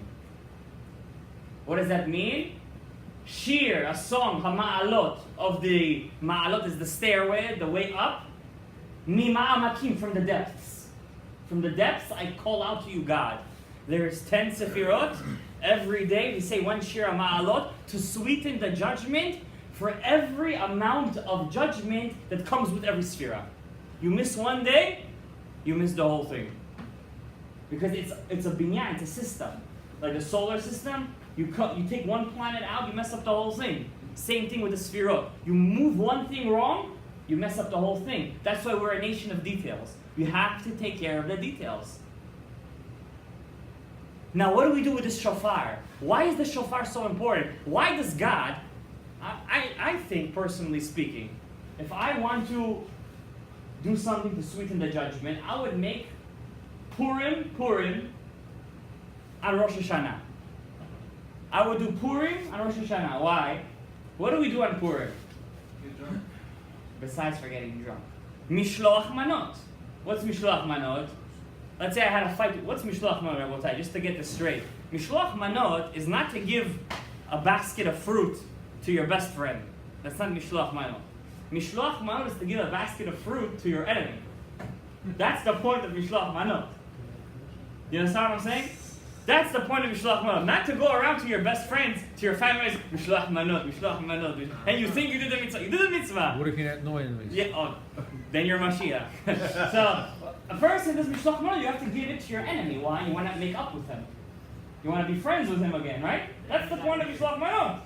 What does that mean? Shir, a song, Hama'alot, of the Ma'alot is the stairway, the way up. Mima'amatim, from the depths. From the depths, I call out to you, God. There's 10 Sefirot. Every day we say one Shir Ma'alot to sweeten the judgment for every amount of judgment that comes with every Sefirah. You miss one day, you miss the whole thing. Because it's a binyan, it's a system. Like the solar system, you take one planet out, you mess up the whole thing. Same thing with the Sefirot. You move one thing wrong, you mess up the whole thing. That's why we're a nation of details. You have to take care of the details. Now, what do we do with this shofar? Why is the shofar so important? Why does God, I think, personally speaking, if I want to do something to sweeten the judgment, I would make Purim on Rosh Hashanah. I would do Purim on Rosh Hashanah. Why? What do we do on Purim? Get drunk. Besides for getting drunk. Mishloach manot. What's Mishloach manot? Let's say I had a fight. What's Mishloach manot, Rabotai? Just to get this straight. Mishloach manot is not to give a basket of fruit to your best friend. That's not Mishloach manot. Mishloach manot is to give a basket of fruit to your enemy. That's the point of Mishloach manot. You understand what I'm saying? That's the point of Mishloach manot. Not to go around to your best friends, to your families, Mishloach manot, and you think you did the mitzvah. You did the mitzvah. What if you're not knowing this? Yeah, oh, then you're Mashiach. So, a person does Mishloach manot, you have to give it to your enemy. Why? You want to make up with him. You want to be friends with him again, right? That's the point of Mishloach manot.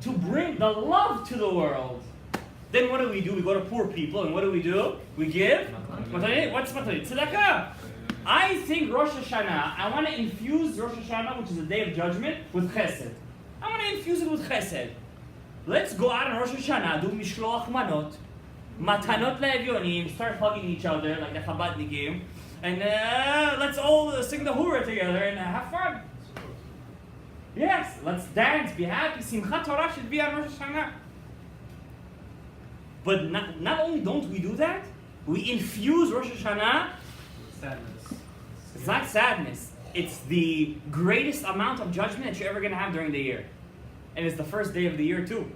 To bring the love to the world. Then what do? We go to poor people, and what do? We give? Matanit. What's matanit? Tzedakah. I think Rosh Hashanah, I want to infuse Rosh Hashanah, which is the day of judgment, with chesed. I want to infuse it with chesed. Let's go out on Rosh Hashanah, do mishloach manot, matanot le'evyonim, start hugging each other like the Chabadnikim, and let's all sing the hura together and have fun. Yes, let's dance, be happy. Simchat Torah should be on Rosh Hashanah. But not only don't we do that, we infuse Rosh Hashanah. Sadness. It's not sadness. It's the greatest amount of judgment that you're ever going to have during the year. And it's the first day of the year too.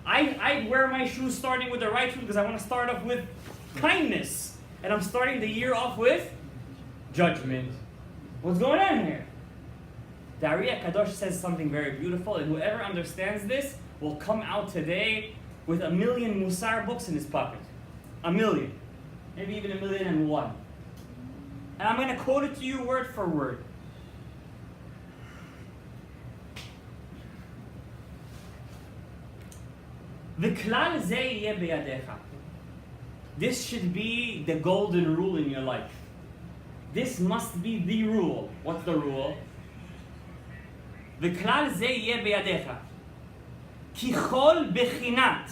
I wear my shoes starting with the right foot because I want to start off with kindness. And I'm starting the year off with judgment. What's going on here? The Ari Kadosh says something very beautiful, and whoever understands this will come out today with 1,000,000 Musar books in his pocket. 1,000,000. Maybe even 1,000,001. And I'm going to quote it to you word for word. V'klal zeh yeh beyadecha. This should be the golden rule in your life. This must be the rule. What's the rule? וכלל זה יהיה בידיך. כי כל בחינת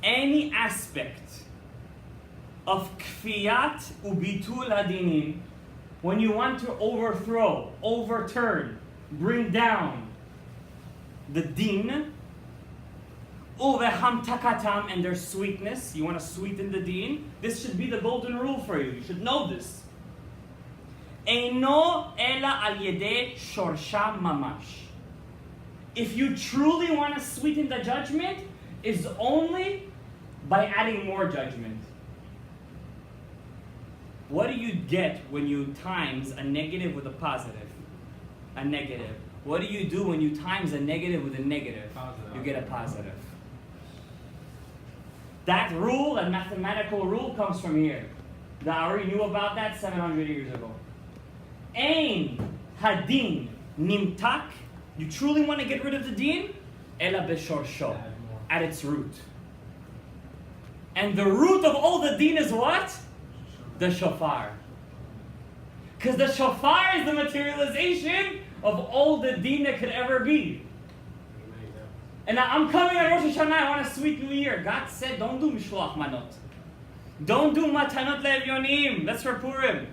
any aspect of כפיית וביטול הדינים, when you want to overthrow, overturn, bring down the din, uveham and their sweetness, you want to sweeten the din, this should be the golden rule for you. You should know this. Eino ela al yedei shorsha mamash. If you truly want to sweeten the judgment, is only by adding more judgment. What do you get when you times a negative with a positive? A negative. What do you do when you times a negative with a negative? Positive. You get a positive. That rule, that mathematical rule, comes from here. The Ari knew about that 700 years ago. Ein hadin nimtak. You truly want to get rid of the din? Ela beshorsho. At its root. And the root of all the din is what? The shofar. Because the shofar is the materialization of all the din that could ever be. And now I'm coming on Rosh Hashanah, I want a sweet new year. God said, don't do mishloach manot. Don't do matanot le'evyonim. That's for Purim.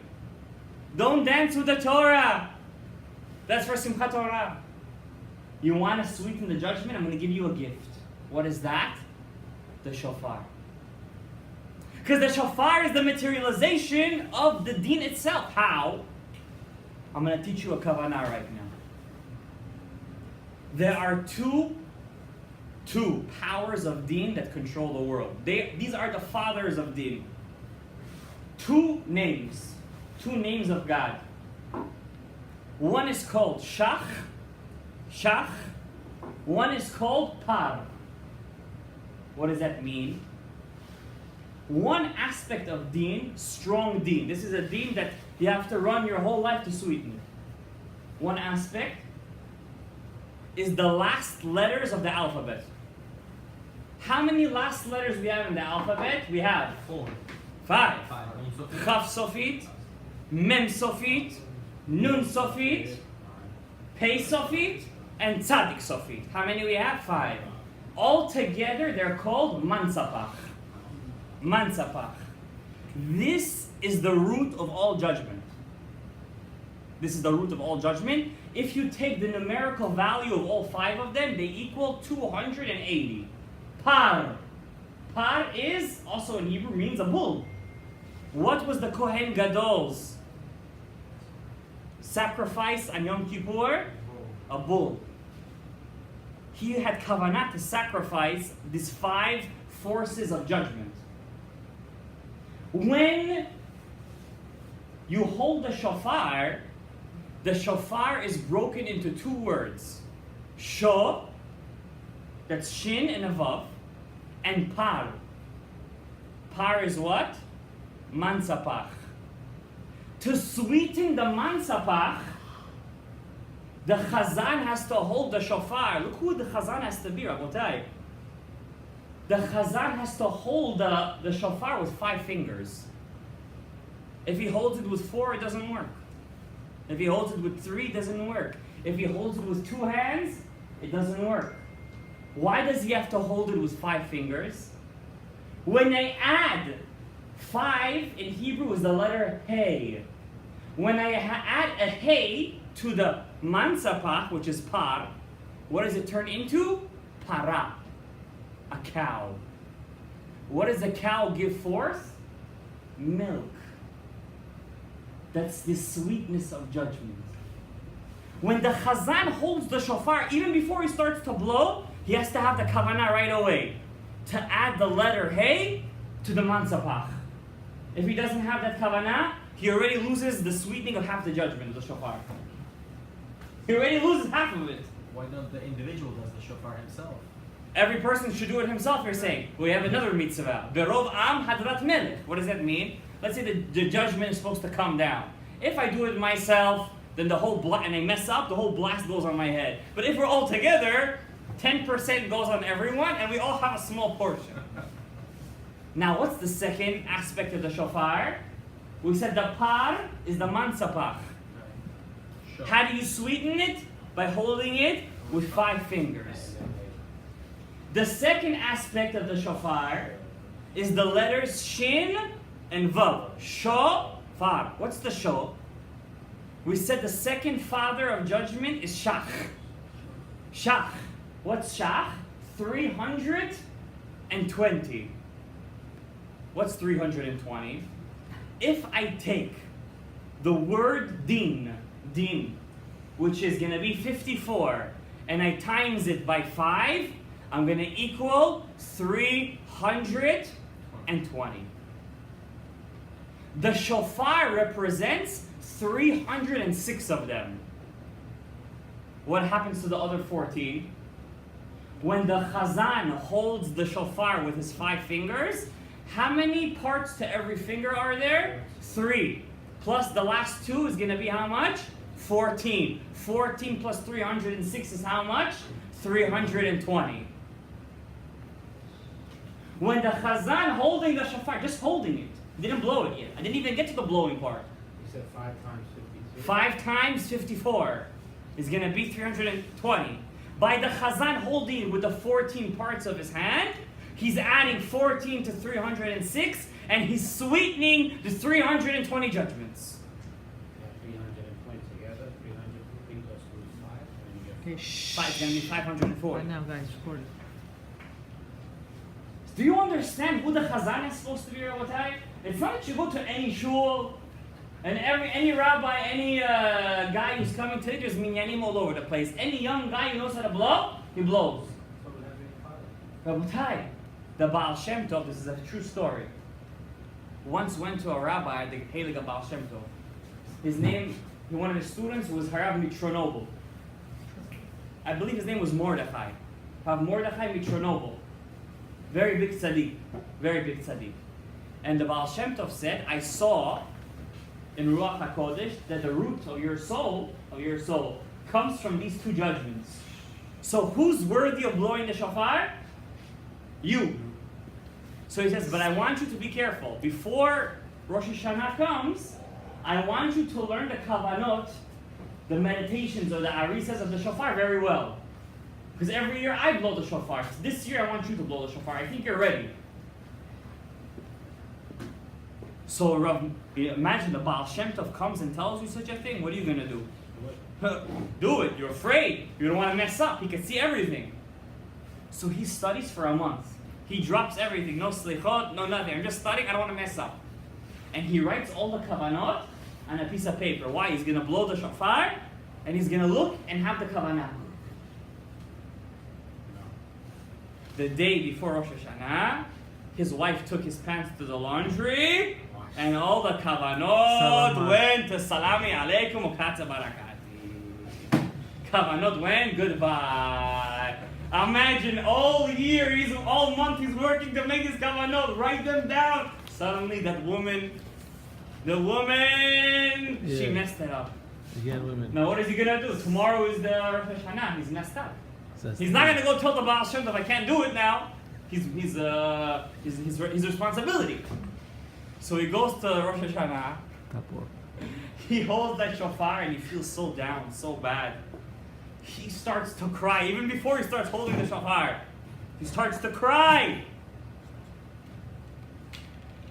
Don't dance with the Torah. That's for Simchat Torah. You want to sweeten the judgment? I'm going to give you a gift. What is that? The shofar. Because the shofar is the materialization of the din itself. How? I'm going to teach you a kavanah right now. There are two powers of din that control the world. These are the fathers of din. Two names of God. One is called Shach. One is called Par. What does that mean? One aspect of din, strong din. This is a din that you have to run your whole life to sweeten. One aspect is the last letters of the alphabet. How many last letters we have in the alphabet? We have 4. 5. 5. Chaf Sofit, Mem Sofit, Nun Sofit, Pei Sofit, and Tzadik Sofit. How many we have? 5. All together they're called Mansapach. Mansapach. This is the root of all judgment. This is the root of all judgment. If you take the numerical value of all 5 of them, they equal 280. Par. Par is, also in Hebrew, means a bull. What was the Kohen Gadol's sacrifice on Yom Kippur? A bull. He had kavanah to sacrifice these 5 forces of judgment. When you hold the shofar is broken into 2 words. Sho, that's shin and a vav, and par. Par is what? Mansapach. To sweeten the mansapach, the chazan has to hold the shofar. Look who the chazan has to be, Rabotai. The chazan has to hold the shofar with 5 fingers. If he holds it with 4, it doesn't work. If he holds it with 3, it doesn't work. If he holds it with 2 hands, it doesn't work. Why does he have to hold it with 5 fingers? When they add 5 in Hebrew is the letter Hey. When I add a Hey to the mansapach, which is par, what does it turn into? Para. A cow. What does a cow give forth? Milk. That's the sweetness of judgment. When the chazan holds the shofar, even before he starts to blow, he has to have the kavanah right away to add the letter Hey to the mansapach. If he doesn't have that kavanah, he already loses the sweetening of half the judgment of the shofar. He already loses half of it. Why not the individual does the shofar himself? Every person should do it himself, you're saying. We have another mitzvah. Berov am hadrat melech. What does that mean? Let's say the judgment is supposed to come down. If I do it myself, then the whole and I mess up, the whole blast goes on my head. But if we're all together, 10% goes on everyone, and we all have a small portion. Now, what's the second aspect of the shofar? We said the par is the mansapach. How do you sweeten it? By holding it with 5 fingers. The second aspect of the shofar is the letters shin and vav. Shofar. What's the sho? We said the second father of judgment is shach. Shach. What's shach? 320. What's 320? If I take the word din, which is going to be 54, and I times it by 5, I'm going to equal 320. The shofar represents 306 of them. What happens to the other 14? When the chazan holds the shofar with his 5 fingers, how many parts to every finger are there? 3. Plus the last 2 is going to be how much? 14. 14 plus 306 is how much? 320. When the chazan holding the shofar, just holding it, didn't blow it yet. I didn't even get to the blowing part. You said 5 times 53. 5 times 54 is going to be 320. By the chazan holding with the 14 parts of his hand, he's adding 14 to 306, and he's sweetening the 320 judgments. Yeah, 320 together, 350 plus 2 is 5, and you get Okay, shh. It's going to be 540. Right now, guys, record it. Do you understand who the chazan is supposed to be, Rabotai? It's not that you go to any shul, and any rabbi, any guy who's coming to it, there's minyanim all over the place. Any young guy who knows how to blow, he blows. Rabotai, the Baal Shem Tov, this is a true story, once went to a rabbi, the Helig of Baal Shem Tov. His name, one of his students was Harav Mitronoble. I believe his name was Mordechai. Rav Mordechai Mitronoble. Very big tzaddik. Very big tzaddik. And the Baal Shem Tov said, I saw in Ruach HaKodesh that the root of your soul, comes from these 2 judgments. So who's worthy of blowing the shofar? You. So he says, but I want you to be careful. Before Rosh Hashanah comes, I want you to learn the kavanot, the meditations or the arisas of the shofar very well. Because every year I blow the shofar. This year I want you to blow the shofar. I think you're ready. So imagine the Baal Shem Tov comes and tells you such a thing. What are you going to do? Do it. You're afraid. You don't want to mess up. He can see everything. So he studies for a month. He drops everything. No slichot, no nothing. I'm just studying. I don't want to mess up. And he writes all the kavanot on a piece of paper. Why? He's going to blow the shofar and he's going to look and have the kavanah. The day before Rosh Hashanah, his wife took his pants to the laundry, and all the kavanot went to Salami Alaikum Ukatza Barakati. Kavanot went, goodbye. Imagine all year, all month he's working to make his kavanot, write them down. Suddenly that woman, she messed it up. Again, women. Now what is he gonna do? Tomorrow is the Rosh Hashanah, he's messed up. He's not going to go tell the Baal Shem Tov, I can't do it now. His responsibility. So he goes to Rosh Hashanah. He holds that shofar and he feels so down, so bad. He starts to cry. Even before he starts holding the shofar, he starts to cry.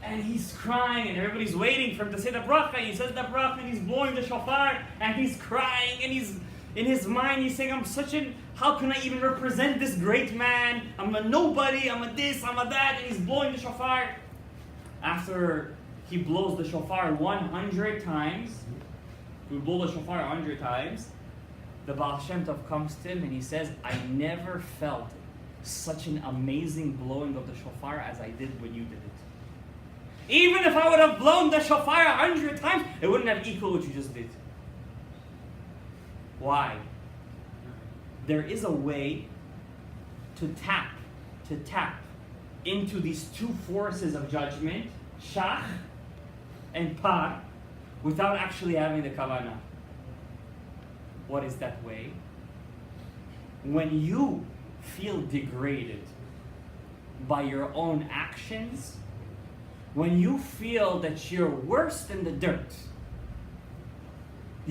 And he's crying and everybody's waiting for him to say the bracha. He says the bracha and he's blowing the shofar and he's crying and he's in his mind, he's saying, how can I even represent this great man? I'm a nobody, I'm a this, I'm a that, and he's blowing the shofar. After he blows the shofar 100 times, we blow the shofar 100 times, the Baal Shem Tov comes to him and he says, I never felt such an amazing blowing of the shofar as I did when you did it. Even if I would have blown the shofar 100 times, it wouldn't have equaled what you just did. Why? There is a way to tap into these 2 forces of judgment, shach and par, without actually having the kavanah. What is that way? When you feel degraded by your own actions, when you feel that you're worse than the dirt,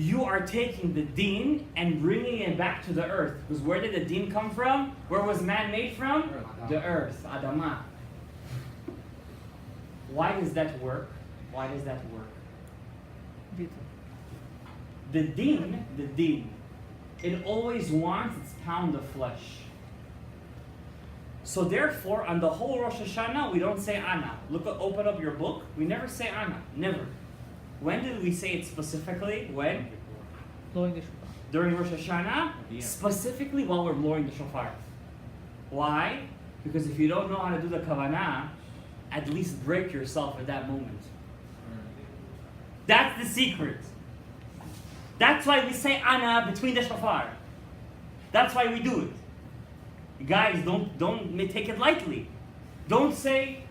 you are taking the deen and bringing it back to the earth. Because where did the deen come from? Where was man made from? The earth, Adamah. Why does that work? Why does that work? The deen, it always wants its pound of flesh. So therefore, on the whole Rosh Hashanah, we don't say Ana. Open up your book. We never say Ana. Never. When did we say it specifically? When? Blowing the shofar. During Rosh Hashanah, specifically while we're blowing the shofar. Why? Because if you don't know how to do the kavanah, at least break yourself at that moment. That's the secret. That's why we say Ana between the shofar. That's why we do it. Guys, don't take it lightly. Don't say,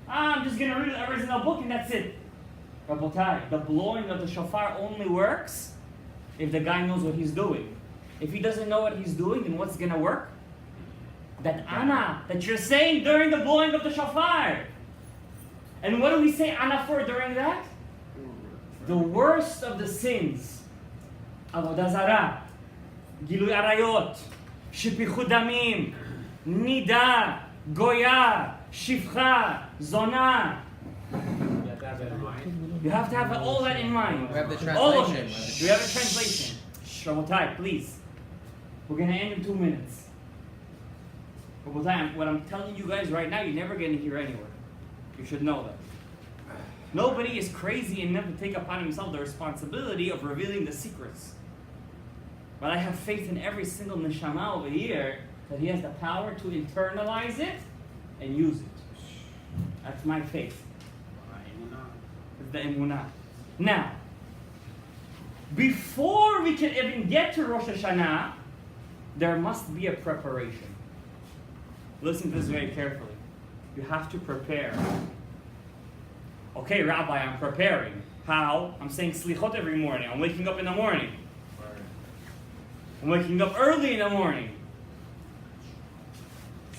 I'm just going to read the original book and that's it. Rabotai, the blowing of the shofar only works if the guy knows what he's doing. If he doesn't know what he's doing, then what's going to work? That Ana that you're saying during the blowing of the shofar. And what do we say Ana for during that? The worst of the sins. Avodah zarah, Gilui arayot, Shipichut damim, Nida, Goya, Shifcha, Zona. You have to have all that in mind. We have the All of it. translation. We have a translation. Rabotai, please. We're going to end in 2 minutes. Rabotai, what I'm telling you guys right now, you're never going to hear anywhere. You should know that. Nobody is crazy enough to take upon himself the responsibility of revealing the secrets. But I have faith in every single neshama over here that he has the power to internalize it and use it. That's my faith. It's the emunah. Now, before we can even get to Rosh Hashanah, there must be a preparation. Listen to this very carefully. You have to prepare. Okay, Rabbi, I'm preparing. How? I'm saying slichot every morning. I'm waking up in the morning. I'm waking up early in the morning.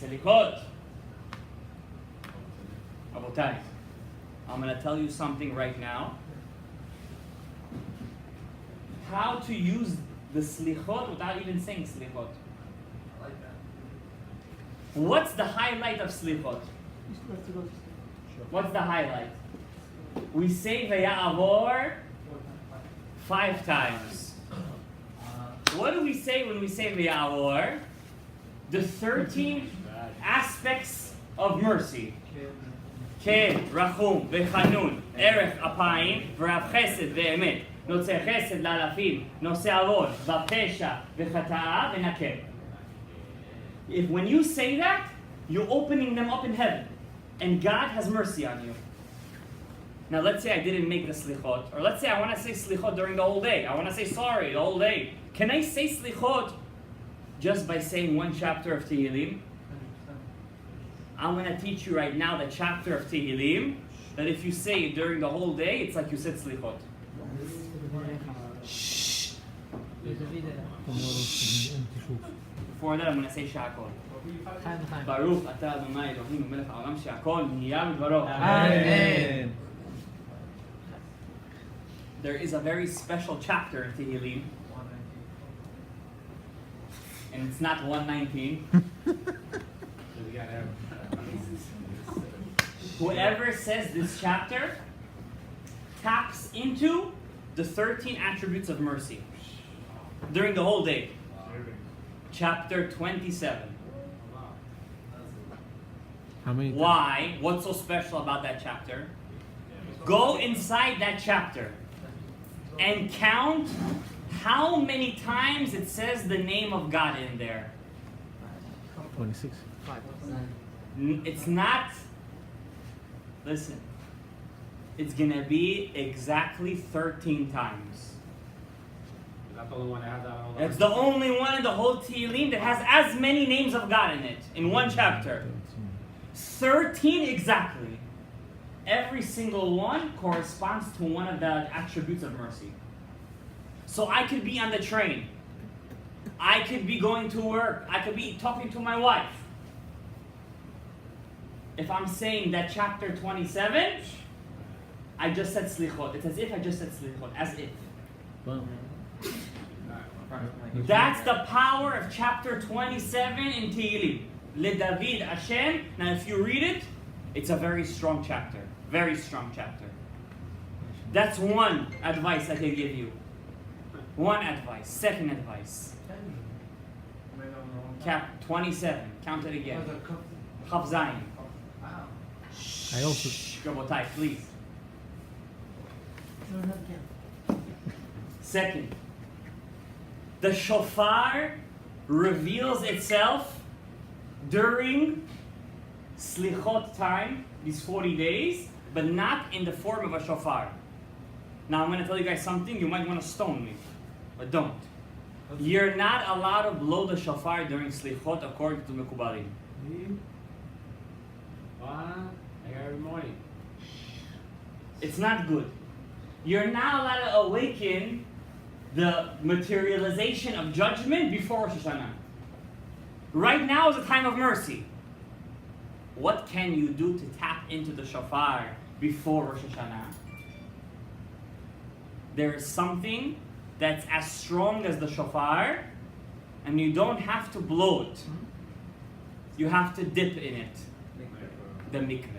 Slichot. Abotai, I'm going to tell you something right now. How to use the slichot without even saying slichot. I like that. What's the highlight of slichot? What's the highlight? We say Vaya'avor 5 times. What do we say when we say Vaya'avor? The 13 aspects of mercy. Ken, Rachum, Vechanun, Erech Apayim, V'rav Chesed Ve'emet, Notze Chesed La'alafim, Nose Avon, V'pesha, V'chata'a, V'naker. If when you say that, you're opening them up in heaven. And God has mercy on you. Now let's say I didn't make the slichot, or let's say I want to say slichot during the whole day. I want to say sorry the whole day. Can I say slichot just by saying one chapter of Tehillim? I'm going to teach you right now the chapter of Tehillim, that if you say it during the whole day, it's like you said slichot. Shh. Before that, I'm going to say shakol. Baruch atah Adonai Eloheinu melech haolam she'akol niyah b'dvaro. Amen. There is a very special chapter in Tehillim, and it's not 119. Whoever says this chapter taps into the 13 attributes of mercy during the whole day. Chapter 27. How many? Why? What's so special about that chapter? Go inside that chapter and count how many times it says the name of God in there. 26. It's not, listen, it's going to be exactly 13 times. That's the only one that has that all. It's the only one in the whole Tehillim that has as many names of God in it, in one chapter. 13 exactly. Every single one corresponds to one of the attributes of mercy. So I could be on the train. I could be going to work. I could be talking to my wife. If I'm saying that chapter 27, I just said slichot. It's as if I just said slichot. As if. Wow. That's the power of chapter 27 in Tehillim. LeDavid Hashem. Now, if you read it, it's a very strong chapter. Very strong chapter. That's one advice I can give you. One advice. Second advice. Cap 27. Count it again. Chaf Zayin. I also. Rabotai, please. Second, the shofar reveals itself during slichot time, these 40 days, but not in the form of a shofar. Now I'm going to tell you guys something, you might want to stone me, but don't. You're not allowed to blow the shofar during slichot according to Mekubalim. Every morning. It's not good. You're not allowed to awaken the materialization of judgment before Rosh Hashanah. Right now is a time of mercy. What can you do to tap into the shofar before Rosh Hashanah? There is something that's as strong as the shofar, and you don't have to blow it. You have to dip in it. The mikveh.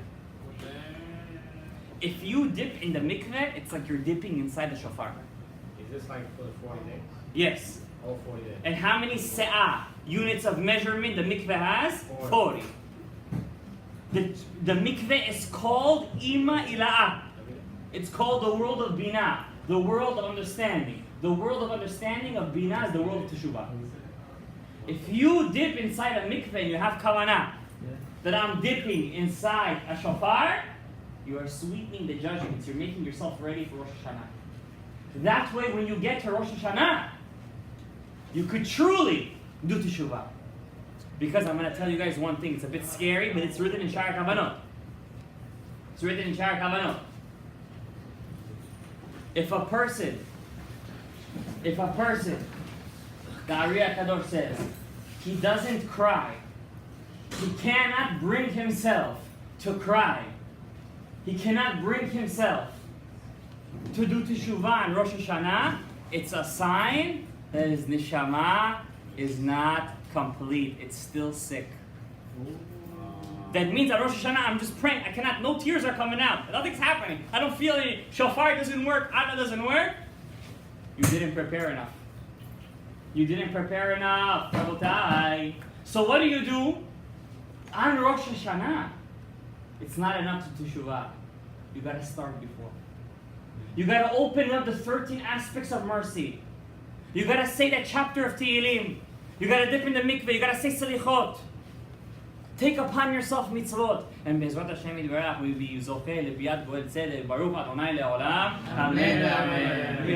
If you dip in the mikveh, it's like you're dipping inside the shofar. Is this like for the 40 days? Yes. All 40 days. And how many se'ah, units of measurement, the mikveh has? 40. The mikveh is called Ima Ila'ah. It's called the world of Binah, the world of understanding. The world of understanding of Binah is the world of Teshuvah. If you dip inside a mikveh and you have kavanah, that I'm dipping inside a shofar, you are sweetening the judgments. You're making yourself ready for Rosh Hashanah. That way, when you get to Rosh Hashanah, you could truly do Teshuvah. Because I'm going to tell you guys one thing. It's a bit scary, but it's written in Sha'ar Kavanot. It's written in Sha'ar Kavanot. If a person, the Ari HaKadosh says, he doesn't cry, he cannot bring himself to cry. He cannot bring himself to do Teshuvah on Rosh Hashanah. It's a sign that his neshama is not complete. It's still sick. That means at Rosh Hashanah, I'm just praying. I cannot, no tears are coming out. Nothing's happening. I don't feel any. Shofar doesn't work. Adna doesn't work. You didn't prepare enough. You didn't prepare enough. Rabotai. So what do? On Rosh Hashanah, it's not enough to Teshuvah. You got to start before. You got to open up the 13 aspects of mercy. You got to say that chapter of Tehillim. You got to dip in the mikveh. You got to say salichot. Take upon yourself mitzvot. And Bezrat Hashem Yitbarach will be zocheh lebiat goel tzedek. Baruch Adonai le'olam. Amen. Amen.